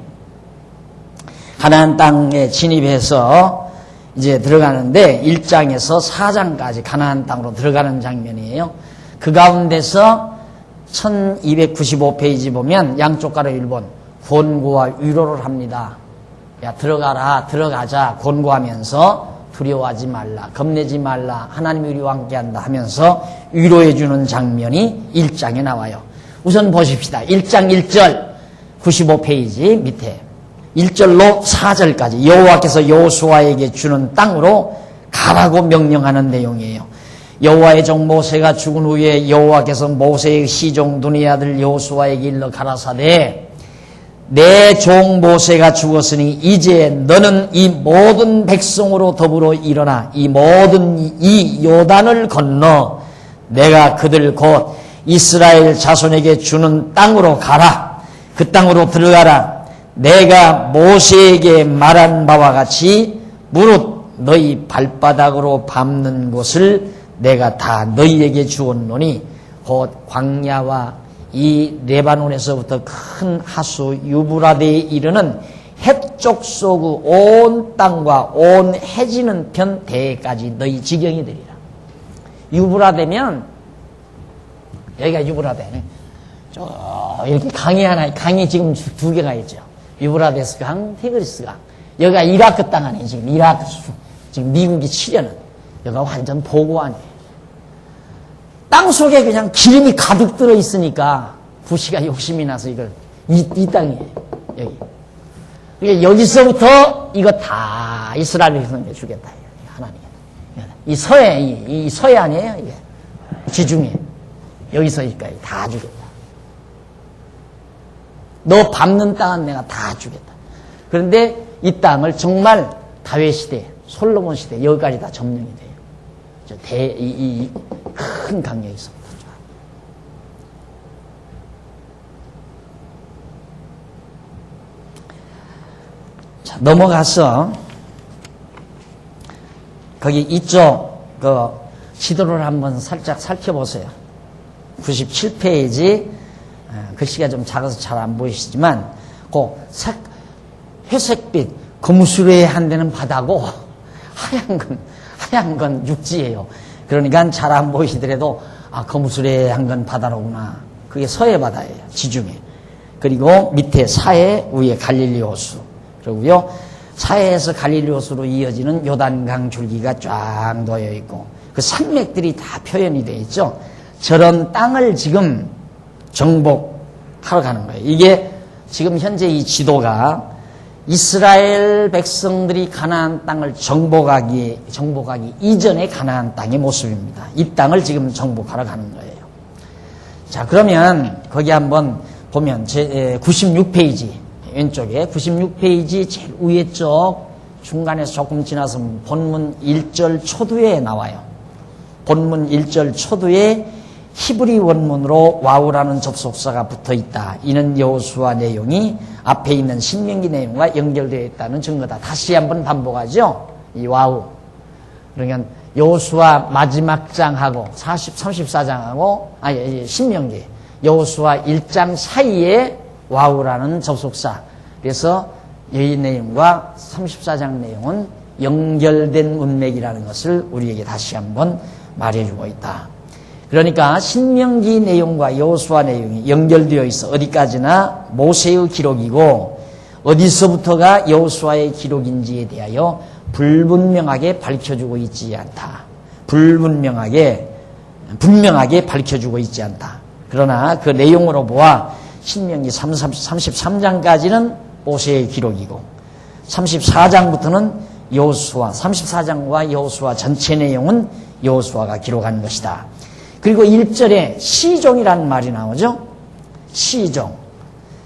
가나안 땅에 진입해서 이제 들어가는데 1장에서 4장까지 가나안 땅으로 들어가는 장면이에요. 그 가운데서 1295페이지 보면 양쪽 가로 1번 권고와 위로를 합니다. 야, 들어가라, 들어가자 권고하면서 두려워하지 말라, 겁내지 말라, 하나님이 우리와 함께한다 하면서 위로해주는 장면이 1장에 나와요. 우선 보십시다. 1장 1절 95페이지 밑에 1절로 4절까지 여호와께서 여호수아에게 주는 땅으로 가라고 명령하는 내용이에요. 여호와의 종 모세가 죽은 후에 여호와께서 모세의 시종 눈의 아들 여호수아에게 일러 가라사대 내 종 모세가 죽었으니 이제 너는 이 모든 백성으로 더불어 일어나 이 모든 이 요단을 건너 내가 그들 곧 이스라엘 자손에게 주는 땅으로 가라. 그 땅으로 들어가라. 내가 모세에게 말한 바와 같이 무릇 너희 발바닥으로 밟는 곳을 내가 다 너희에게 주었노니 곧 광야와 이 레바논에서부터 큰 하수 유브라데에 이르는 해쪽 소구 온 땅과 온 해지는 편 대까지 너희 지경이 되리라. 유브라데면 여기가 유브라데. 이렇게 강이 하나, 강이 지금 두 개가 있죠. 유브라데스 강, 티그리스 강. 여기가 이라크 땅 아니에요. 지금 이라크 지금 미국이 치려는 여기가 완전 보고 아니에요. 땅 속에 그냥 기름이 가득 들어 있으니까 부시가 욕심이 나서 이걸 이 땅이에요. 여기. 그러니까 여기서부터 이거 다 이스라엘 백성에게 주겠다. 하나님. 이 서해, 이 서해 아니에요? 이게 지중해. 여기서 여기까지 다 주겠다. 너 밟는 땅은 내가 다 주겠다. 그런데 이 땅을 정말 다윗 시대, 솔로몬 시대 여기까지 다 점령이 돼요. 이 큰 강력에서부터. 자, 넘어가서 거기 이쪽 그 지도를 한번 살짝 살펴보세요. 97페이지 글씨가 좀 작아서 잘 안 보이시지만 그 회색빛 검수레 한 데는 바다고 하얀 건 육지예요. 그러니까 잘 안 보이시더라도 검수레 한 건 바다로구나. 그게 서해 바다예요. 지중해. 그리고 밑에 사해, 위에 갈릴리 호수. 그리고요 사해에서 갈릴리 호수로 이어지는 요단강 줄기가 쫙 놓여 있고 그 산맥들이 다 표현이 되어 있죠. 저런 땅을 지금 정복하러 가는 거예요. 이게 지금 현재 이 지도가 이스라엘 백성들이 가나안 땅을 정복하기 이전의 가나안 땅의 모습입니다. 이 땅을 지금 정복하러 가는 거예요. 자, 그러면 거기 한번 보면 96페이지 왼쪽에 96페이지 제일 위에 쪽 중간에서 조금 지나서 본문 1절 초두에 나와요. 본문 1절 초두에 히브리 원문으로 와우라는 접속사가 붙어있다. 이는 여호수아 내용이 앞에 있는 신명기 내용과 연결되어 있다는 증거다. 다시 한번 반복하죠. 이 와우. 그러니까 여호수아 마지막 장하고 34장하고 신명기 여호수아 1장 사이에 와우라는 접속사. 그래서 이 내용과 34장 내용은 연결된 문맥이라는 것을 우리에게 다시 한번 말해주고 있다. 그러니까 신명기 내용과 여호수아 내용이 연결되어 있어. 어디까지나 모세의 기록이고 어디서부터가 여호수아의 기록인지에 대하여 불분명하게 밝혀주고 있지 않다. 분명하게 밝혀주고 있지 않다. 그러나 그 내용으로 보아 신명기 33장까지는 모세의 기록이고 34장부터는 여호수아, 34장과 여호수아 전체 내용은 여호수아가 기록한 것이다. 그리고 1절에 시종이라는 말이 나오죠.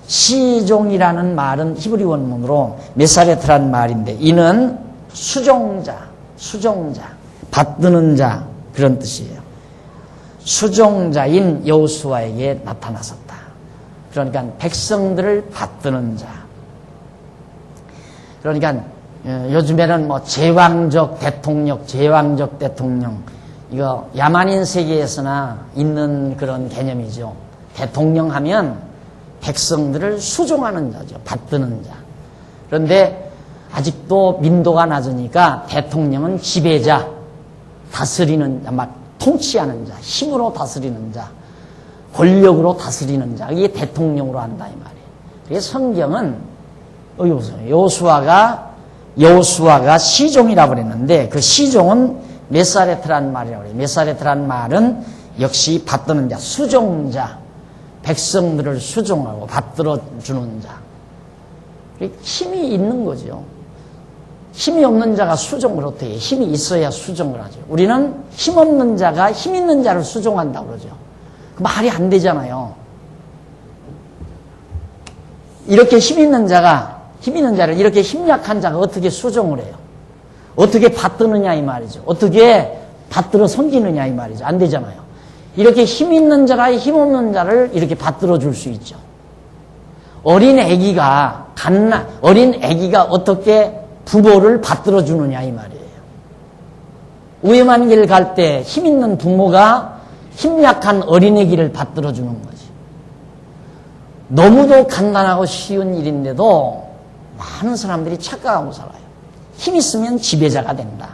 시종이라는 말은 히브리 원문으로 메사레트라는 말인데 이는 수종자, 받드는 자 그런 뜻이에요. 수종자인 여호수아에게 나타났었다. 그러니까 백성들을 받드는 자. 그러니까 요즘에는 뭐 제왕적 대통령, 이거 야만인 세계에서나 있는 그런 개념이죠. 대통령 하면 백성들을 수종하는 자죠. 받드는 자. 그런데 아직도 민도가 낮으니까 대통령은 지배자, 다스리는 자, 막 통치하는 자, 힘으로 다스리는 자, 권력으로 다스리는 자, 이게 대통령으로 한다 이 말이에요. 그래서 성경은 여기 보세요. 여호수아가 시종이라고 그랬는데 그 시종은 메사레트란 말이라고 그래요. 메사레트란 말은 역시 받드는 자, 수종자, 백성들을 수종하고 받들어 주는 자. 힘이 있는 거죠. 힘이 없는 자가 수종을 어떻게 해요? 힘이 있어야 수종을 하죠. 우리는 힘 없는 자가 힘 있는 자를 수종한다고 그러죠. 말이 안 되잖아요. 이렇게 힘 있는 자를 이렇게 힘 약한 자가 어떻게 수종을 해요? 어떻게 받드느냐 이 말이죠. 어떻게 받들어 섬기느냐 이 말이죠. 안 되잖아요. 이렇게 힘 있는 자가 힘 없는 자를 이렇게 받들어 줄 수 있죠. 어린 아기가 어떻게 부모를 받들어 주느냐 이 말이에요. 위험한 길 갈 때 힘 있는 부모가 힘 약한 어린애기를 받들어 주는 거지. 너무도 간단하고 쉬운 일인데도 많은 사람들이 착각하고 살아요. 힘 있으면 지배자가 된다.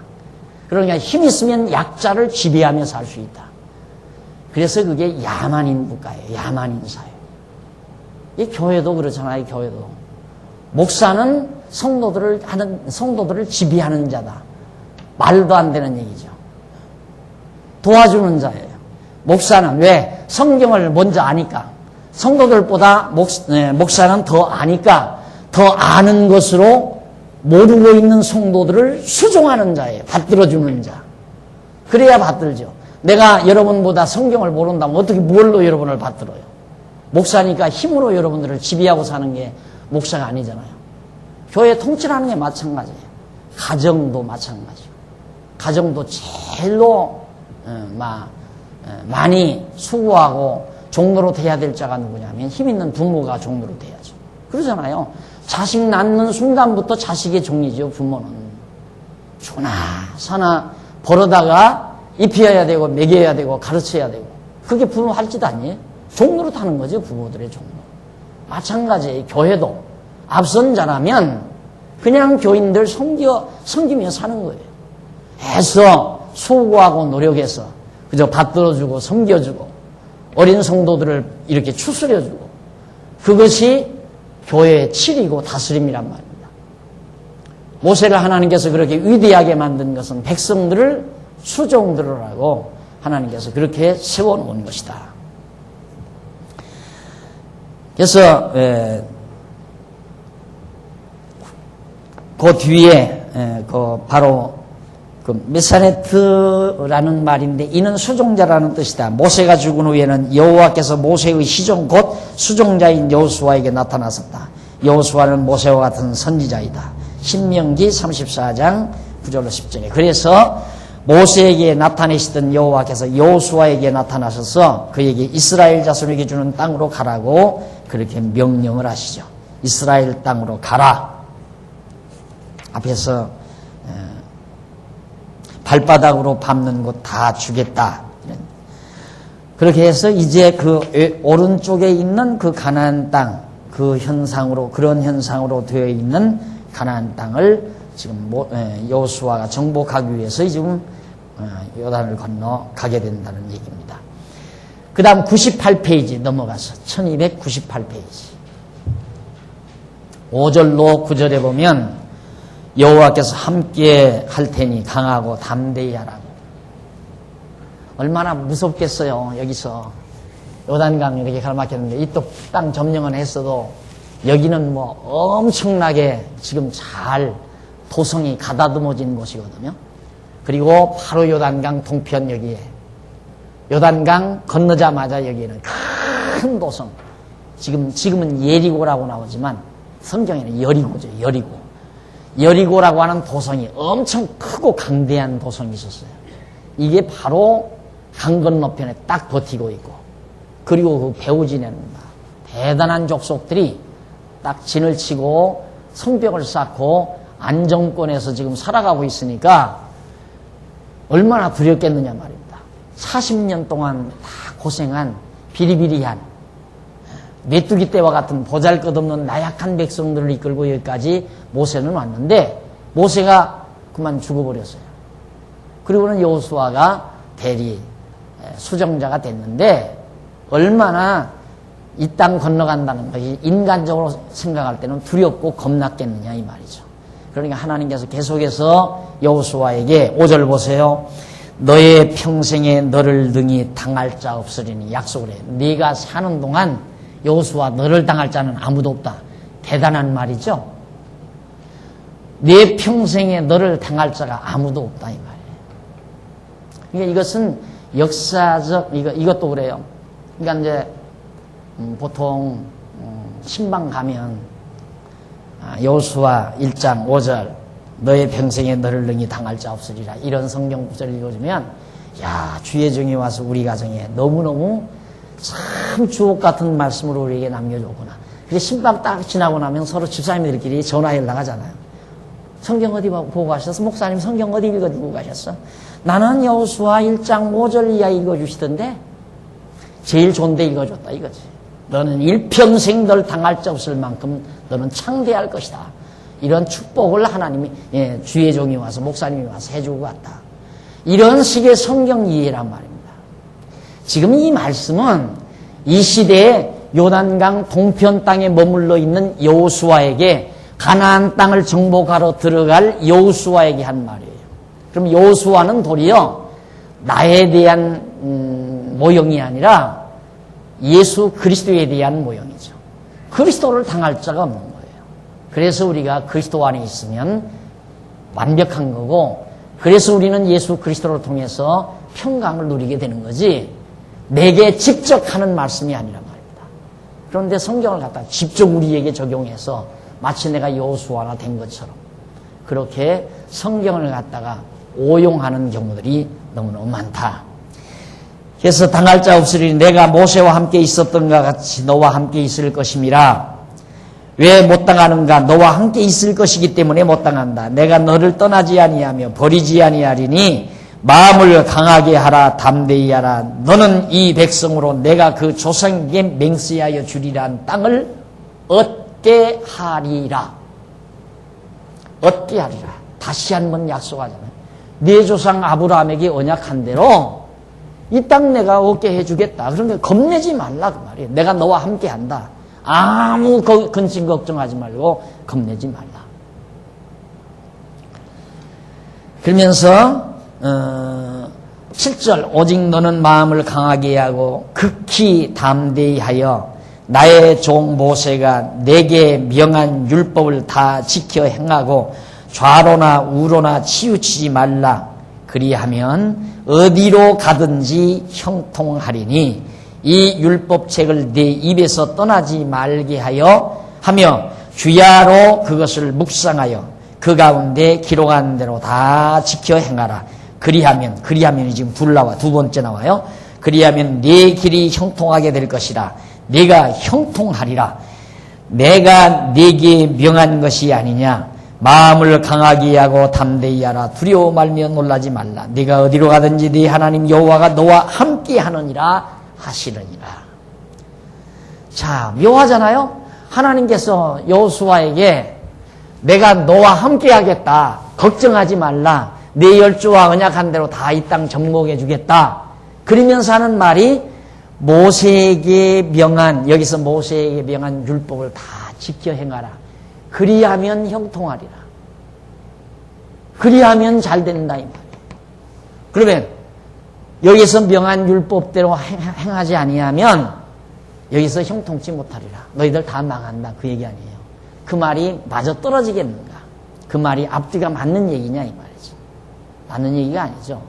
그러니까 힘 있으면 약자를 지배하며 살 수 있다. 그래서 그게 야만인 국가예요. 야만인 사회. 이 교회도 그렇잖아요. 교회도. 목사는 성도들을 지배하는 자다. 말도 안 되는 얘기죠. 도와주는 자예요. 목사는 왜? 성경을 먼저 아니까. 성도들보다 목사는 더 아니까 더 아는 것으로 모르고 있는 성도들을 수종하는 자예요. 받들어주는 자. 그래야 받들죠. 내가 여러분보다 성경을 모른다면 어떻게 뭘로 여러분을 받들어요? 목사니까 힘으로 여러분들을 지배하고 사는 게 목사가 아니잖아요. 교회 통치라는 게 마찬가지예요. 가정도 마찬가지고. 가정도 제일로 많이 수고하고 종로로 돼야 될 자가 누구냐면 힘 있는 부모가 종로로 돼야죠. 그러잖아요. 자식 낳는 순간부터 자식의 종이죠. 부모는. 주나 사나 벌어다가 입혀야 되고 먹여야 되고 가르쳐야 되고 그게 부모 할 짓 아니에요? 종로로 타는 거죠. 부모들의 종로. 마찬가지예요. 교회도 앞선 자라면 그냥 교인들 섬기며 사는 거예요. 애써 수고하고 노력해서 그저 받들어주고 섬겨주고 어린 성도들을 이렇게 추스려주고 그것이 교회의 칠이고 다스림이란 말입니다. 모세를 하나님께서 그렇게 위대하게 만든 것은 백성들을 수종들으라고 하나님께서 그렇게 세워놓은 것이다. 그래서 그 뒤에 바로 그 메사레트라는 말인데 이는 수종자라는 뜻이다. 모세가 죽은 후에는 여호와께서 모세의 시종 곧 수종자인 여호수아에게 나타났었다. 여호수아는 모세와 같은 선지자이다. 신명기 34장 9절로 10절에 그래서 모세에게 나타내시던 여호와께서 여호수아에게 나타나셔서 그에게 이스라엘 자손에게 주는 땅으로 가라고 그렇게 명령을 하시죠. 이스라엘 땅으로 가라. 앞에서 발바닥으로 밟는 곳 다 주겠다. 그렇게 해서 이제 그 오른쪽에 있는 그 가나안 땅, 그런 현상으로 되어 있는 가나안 땅을 지금 여호수아가 정복하기 위해서 지금 요단을 건너 가게 된다는 얘기입니다. 그 다음 98페이지 넘어가서 1298페이지 5절로 9절에 보면 여호와께서 함께 할 테니 강하고 담대히 하라고. 얼마나 무섭겠어요. 여기서 요단강 이렇게 가로막혔는데 이쪽 땅 점령은 했어도 여기는 뭐 엄청나게 지금 잘 도성이 가다듬어진 곳이거든요. 그리고 바로 요단강 동편 여기에 요단강 건너자마자 여기에는 큰 도성. 지금은 예리고라고 나오지만 성경에는 여리고죠. 여리고라고 하는 도성이 엄청 크고 강대한 도성이 있었어요. 이게 바로 강 건너편에 딱 버티고 있고 그리고 그 배후진에는 대단한 족속들이 딱 진을 치고 성벽을 쌓고 안정권에서 지금 살아가고 있으니까 얼마나 두렵겠느냐 말입니다. 40년 동안 다 고생한 비리비리한 메뚜기 떼와 같은 보잘것없는 나약한 백성들을 이끌고 여기까지 모세는 왔는데 모세가 그만 죽어버렸어요. 그리고는 여호수아가 대리 수정자가 됐는데 얼마나 이 땅 건너간다는 것이 인간적으로 생각할 때는 두렵고 겁났겠느냐 이 말이죠. 그러니까 하나님께서 계속해서 여호수아에게 5절 보세요. 너의 평생에 너를 능히 당할 자 없으리니 약속을 해. 네가 사는 동안 여호수아 너를 당할 자는 아무도 없다. 대단한 말이죠. 네 평생에 너를 당할 자가 아무도 없다 이 말이에요. 그러니까 이것은 역사적 이것도 그래요. 그러니까 이제 보통 신방 가면 여호수아 1장 5절 너의 평생에 너를 능히 당할 자 없으리라 이런 성경 구절을 읽어주면 야 주의 종이 와서 우리 가정에 너무너무 참 주옥 같은 말씀으로 우리에게 남겨줬구나. 그게 신방 딱 지나고 나면 서로 집사님들끼리 전화 연락하잖아요. 성경 어디 보고 가셨어? 목사님 성경 어디 읽어주고 가셨어? 나는 여호수아 1장 5절 이하 읽어주시던데 제일 좋은데 읽어줬다 이거지. 너는 일평생 널 당할 자 없을 만큼 너는 창대할 것이다. 이런 축복을 하나님이 주의 종이 와서 목사님이 와서 해주고 갔다. 이런 식의 성경 이해란 말입니다. 지금 이 말씀은 이 시대에 요단강 동편 땅에 머물러 있는 여호수아에게 가나안 땅을 정복하러 들어갈 여호수아에게 한 말이에요. 그럼 여호수아는 도리어 나에 대한 모형이 아니라 예수 그리스도에 대한 모형이죠. 그리스도를 당할 자가 없는 거예요. 그래서 우리가 그리스도 안에 있으면 완벽한 거고 그래서 우리는 예수 그리스도를 통해서 평강을 누리게 되는 거지 내게 직접 하는 말씀이 아니란 말입니다. 그런데 성경을 갖다 직접 우리에게 적용해서 마치 내가 여호수아나 된 것처럼 그렇게 성경을 갖다가 오용하는 경우들이 너무너무 많다. 그래서 당할 자 없으리니 내가 모세와 함께 있었던 것 같이 너와 함께 있을 것임이라. 왜 못 당하는가? 너와 함께 있을 것이기 때문에 못 당한다. 내가 너를 떠나지 아니하며 버리지 아니하리니 마음을 강하게 하라 담대히 하라. 너는 이 백성으로 내가 그 조상에게 맹세하여 주리란 땅을 얻게 하리라. 얻게 하리라. 다시 한번 약속하잖아요. 네 조상 아브라함에게 언약한 대로 이 땅 내가 얻게 해주겠다. 그런데 겁내지 말라 그 말이에요. 내가 너와 함께 한다. 아무 근심 걱정하지 말고 겁내지 말라. 그러면서 7절 오직 너는 마음을 강하게 하고 극히 담대히 하여 나의 종 모세가 내게 명한 율법을 다 지켜 행하고 좌로나 우로나 치우치지 말라. 그리하면 어디로 가든지 형통하리니 이 율법책을 내 입에서 떠나지 말게 하며 주야로 그것을 묵상하여 그 가운데 기록한 대로 다 지켜 행하라. 그리하면이 지금 둘 나와 두 번째 나와요. 그리하면 네 길이 형통하게 될 것이라. 네가 형통하리라. 내가 네게 명한 것이 아니냐. 마음을 강하게 하고 담대히 하라. 두려워 말며 놀라지 말라. 네가 어디로 가든지 네 하나님 여호와가 너와 함께 하느니라 하시느니라. 자, 묘하잖아요. 하나님께서 여호수아에게 내가 너와 함께 하겠다. 걱정하지 말라. 내 열조와 언약한 대로 다 이 땅 정복해 주겠다. 그러면서 하는 말이 모세에게 명한 여기서 모세에게 명한 율법을 다 지켜 행하라. 그리하면 형통하리라. 그리하면 잘 된다 이 말이에요. 그러면 여기서 명한 율법대로 행하지 아니하면 여기서 형통치 못하리라. 너희들 다 망한다 그 얘기 아니에요. 그 말이 마저 떨어지겠는가? 그 말이 앞뒤가 맞는 얘기냐 이 말이죠. 맞는 얘기가 아니죠.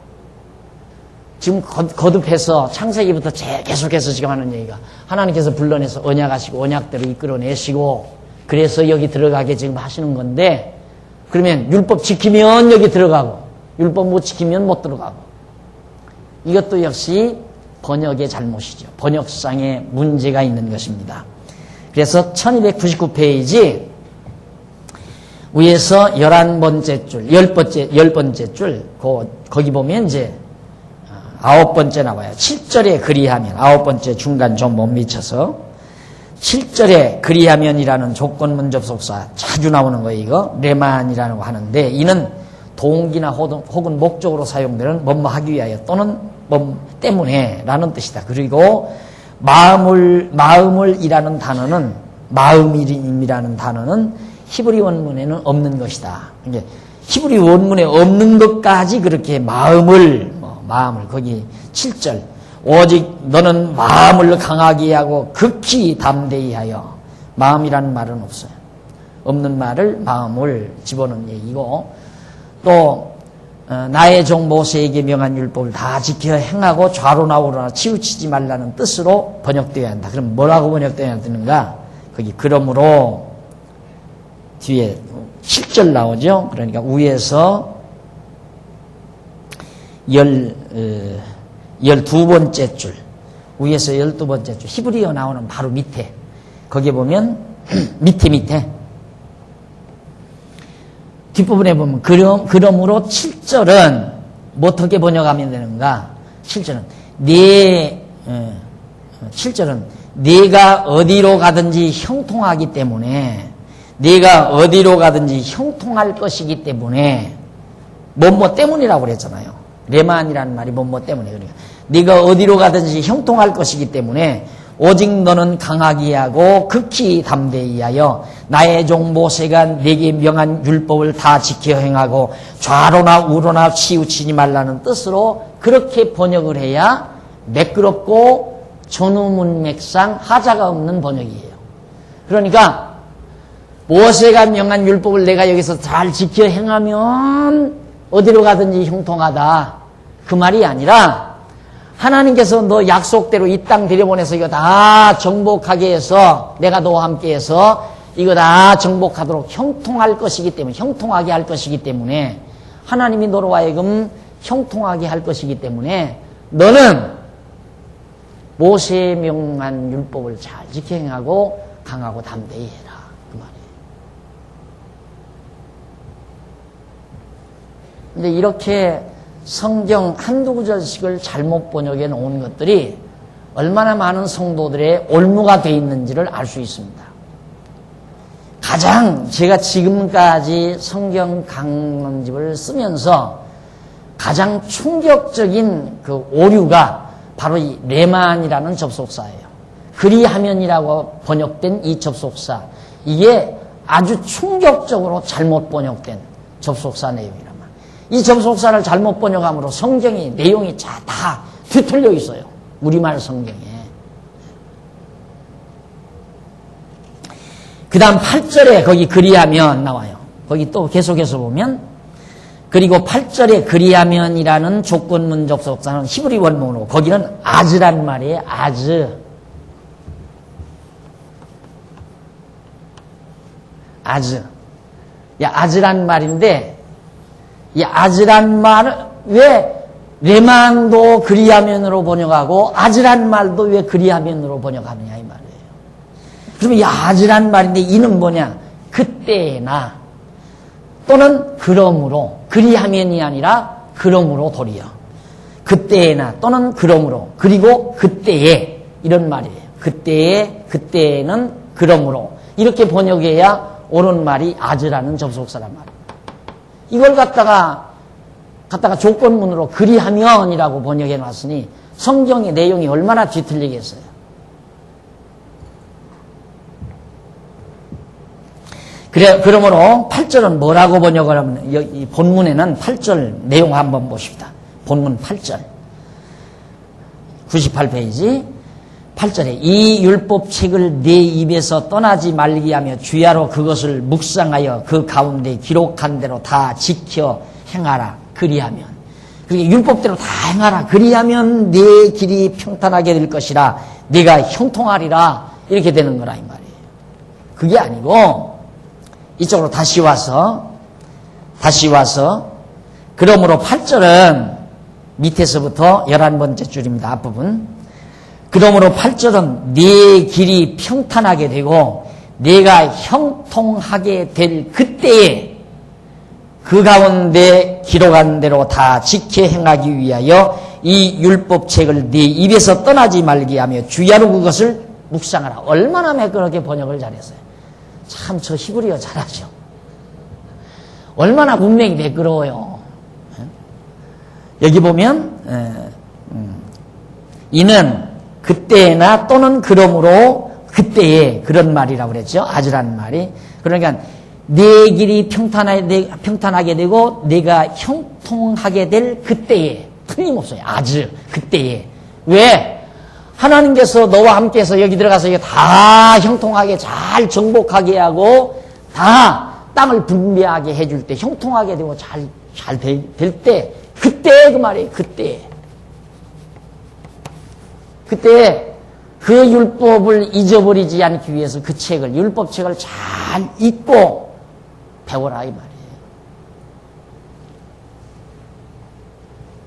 지금 거듭해서 창세기부터 계속해서 지금 하는 얘기가 하나님께서 불러내서 언약하시고 언약대로 이끌어내시고 그래서 여기 들어가게 지금 하시는 건데 그러면 율법 지키면 여기 들어가고 율법 못 지키면 못 들어가고 이것도 역시 번역의 잘못이죠. 번역상에 문제가 있는 것입니다. 그래서 1299페이지 위에서 11번째 줄, 10번째 줄, 거기 보면 이제 9번째 나와요. 7절에 그리하면, 9번째 중간 좀 못 미쳐서 7절에 그리하면이라는 조건문 접속사 자주 나오는 거예요. 이거 레만이라는 거 하는데, 이는 동기나 혹은 목적으로 사용되는 뭐뭐 하기 위하여 또는 뭐 때문에 라는 뜻이다. 그리고 마음을이라는 단어는, 마음이라는 단어는 히브리 원문에는 없는 것이다. 이게 히브리 원문에 없는 것까지 그렇게 마음을 거기 7절 오직 너는 마음을 강하게 하고 극히 담대히 하여, 마음이라는 말은 없어요. 없는 말을 마음을 집어넣은 얘기고, 또 나의 종 모세에게 명한 율법을 다 지켜 행하고 좌로나 우로나 치우치지 말라는 뜻으로 번역되어야 한다. 그럼 뭐라고 번역되어야 되는가? 거기 그러므로 뒤에 7절 나오죠. 그러니까 위에서 12번째 줄, 위에서 12번째 줄, 히브리어 나오는 바로 밑에, 거기에 보면 밑에 뒷부분에 보면 그러므로 7절은 뭐 어떻게 번역하면 되는가? 7절은 7절은 네가 어디로 가든지 형통하기 때문에, 네가 어디로 가든지 형통할 것이기 때문에, 뭐뭐 때문이라고 그랬잖아요. 레만이라는 말이 뭐뭐 때문에. 그러니까 네가 어디로 가든지 형통할 것이기 때문에 오직 너는 강하게 하고 극히 담대히 하여 나의 종 모세가 네게 명한 율법을 다 지켜 행하고 좌로나 우로나 치우치지 말라는 뜻으로 그렇게 번역을 해야 매끄럽고 전우문맥상 하자가 없는 번역이에요. 그러니까 모세가 명한 율법을 내가 여기서 잘 지켜 행하면 어디로 가든지 형통하다, 그 말이 아니라 하나님께서 너 약속대로 이 땅 들여보내서 이거 다 정복하게 해서, 내가 너와 함께 해서 이거 다 정복하도록 형통할 것이기 때문에, 형통하게 할 것이기 때문에, 하나님이 너로 하여금 형통하게 할 것이기 때문에 너는 모세의 명한 율법을 잘 지켜 행하고 강하고 담대히 해라, 그 말이에요. 근데 이렇게 성경 한두 구절씩을 잘못 번역해 놓은 것들이 얼마나 많은 성도들의 올무가 되어 있는지를 알 수 있습니다. 가장 제가 지금까지 성경 강론집을 쓰면서 가장 충격적인 그 오류가 바로 이 레만이라는 접속사예요. 그리하면이라고 번역된 이 접속사, 이게 아주 충격적으로 잘못 번역된 접속사 내용이란 말이에요. 이 접속사를 잘못 번역함으로 성경이 내용이 다 뒤틀려 있어요. 우리말 성경에. 그 다음 8절에 거기 그리하면 나와요. 거기 또 계속해서 보면, 그리고 8절에 그리하면이라는 조건문 접속사는 히브리 원문으로, 거기는 아즈란 말이에요. 아즈. 아즈란 말인데, 이 아즈란 말을 왜 레만도 그리하면으로 번역하고 아즈란 말도 왜 그리하면으로 번역하느냐 이 말이에요. 그러면 이 아즈란 말인데 이는 뭐냐? 그때나 또는 그러므로, 그리하면이 아니라 그러므로 도리어. 그때나 또는 그러므로, 그리고 그때에, 이런 말이에요. 그때에는 그러므로, 이렇게 번역해야 옳은 말이 아즈라는 접속사란 말이에요. 이걸 갖다가 조건문으로 그리하면이라고 번역해 놨으니 성경의 내용이 얼마나 뒤틀리겠어요. 그러므로 8절은 뭐라고 번역을 하면, 이 본문에는 8절 내용 한번 보십시다. 본문 8절. 98페이지 8절에 이 율법책을 내 입에서 떠나지 말게 하며 주야로 그것을 묵상하여 그 가운데 기록한 대로 다 지켜 행하라. 그리하면. 그러니까 율법대로 다 행하라. 그리하면 내 길이 평탄하게 될 것이라. 네가 형통하리라. 이렇게 되는 거라 이 말이에요. 그게 아니고 이쪽으로 다시 와서 그러므로 8절은 밑에서부터 11번째 줄입니다. 앞부분. 그러므로 8절은 네 길이 평탄하게 되고 내가 형통하게 될 그때에 그 가운데 기록한 대로 다 지켜 행하기 위하여 이 율법책을 네 입에서 떠나지 말게 하며 주야로 그것을 묵상하라. 얼마나 매끄럽게 번역을 잘했어요. 참 저 히브리어 잘하죠. 얼마나 문맥이 매끄러워요. 여기 보면 이는 그때나 또는 그러므로 그때에 그런 말이라고 그랬죠. 아즈라는 말이. 그러니까 내 길이 평탄하게 되고 내가 형통하게 될 그때에 틀림없어요. 아즈 그때에. 왜? 하나님께서 너와 함께해서 여기 들어가서 이게 다 형통하게 잘 정복하게 하고 다 땅을 분배하게 해줄 때 형통하게 되고 잘 될 때 그때 그 말이에요. 그때 그 율법을 잊어버리지 않기 위해서 그 책을 율법책을 잘 읽고 배워라 이 말이에요.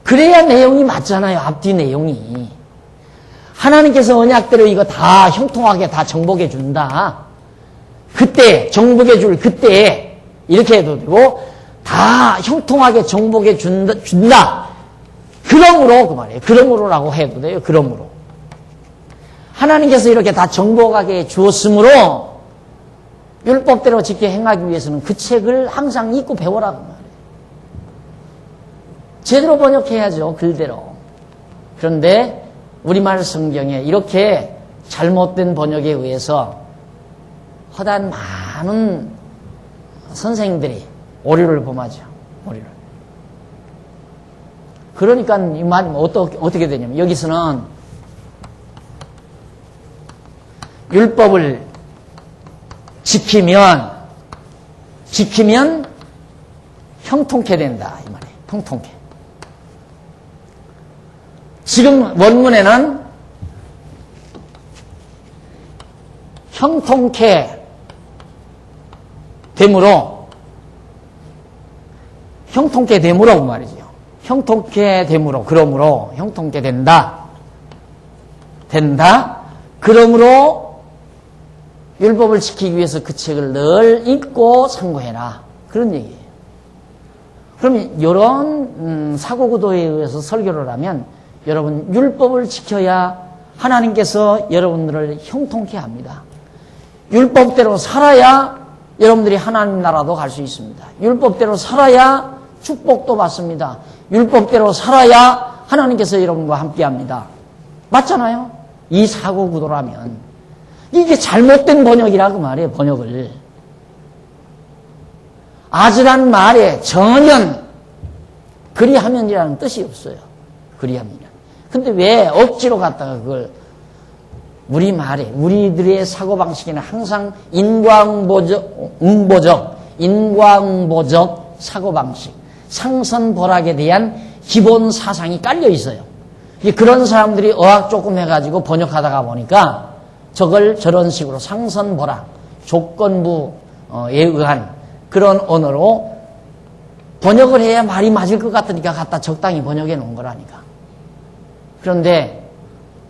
그래야 내용이 맞잖아요. 앞뒤 내용이. 하나님께서 언약대로 이거 다 형통하게 다 정복해 준다. 그때 정복해 줄 그때 이렇게 해도 되고 다 형통하게 정복해 준다. 그러므로 그 말이에요. 그러므로라고 해도 돼요. 그러므로. 하나님께서 이렇게 다 정복하게 주었으므로 율법대로 지켜 행하기 위해서는 그 책을 항상 읽고 배워라 그 말이에요. 제대로 번역해야죠. 글대로. 그런데 우리말 성경에 이렇게 잘못된 번역에 의해서 허다한 많은 선생들이 오류를 범하죠. 오류를. 그러니까 이 말이 어떻게 되냐면 여기서는 율법을 지키면 형통케 된다 이 말이에요. 형통케. 지금 원문에는 형통케 됨으로 그 말이죠. 형통케 됨으로 그러므로 형통케 된다. 그러므로 율법을 지키기 위해서 그 책을 늘 읽고 상고해라. 그런 얘기예요. 그러면 이런 사고구도에 의해서 설교를 하면 여러분 율법을 지켜야 하나님께서 여러분들을 형통케 합니다. 율법대로 살아야 여러분들이 하나님 나라도 갈 수 있습니다. 율법대로 살아야 축복도 받습니다. 율법대로 살아야 하나님께서 여러분과 함께합니다. 맞잖아요? 이 사고구도라면 이게 잘못된 번역이라 그 말이에요. 번역을. 아즈란 말에 전혀 그리하면이라는 뜻이 없어요. 그리하면이라는. 근데 왜 억지로 갖다가 그걸 우리들의 사고방식에는 항상 인과응보적 사고방식, 상선벌학에 대한 기본 사상이 깔려 있어요. 그런 사람들이 어학 조금 해가지고 번역하다가 보니까 저런 식으로 상선벌학, 조건부에 의한 그런 언어로 번역을 해야 말이 맞을 것 같으니까 갖다 적당히 번역해 놓은 거라니까. 그런데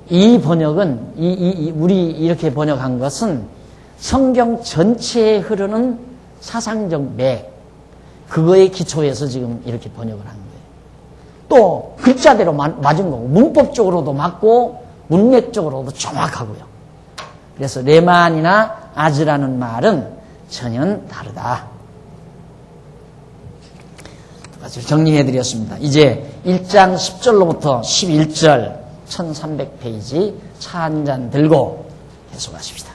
이 번역은 우리 이렇게 번역한 것은 성경 전체에 흐르는 사상적 맥, 그거에 기초해서 지금 이렇게 번역을 한 거예요. 또 글자대로 맞은 거고 문법적으로도 맞고 문맥적으로도 정확하고요. 그래서 레만이나 아즈라는 말은 전혀 다르다. 정리해드렸습니다. 이제 1장 10절로부터 11절 1300페이지 차 한 잔 들고 계속하십시다.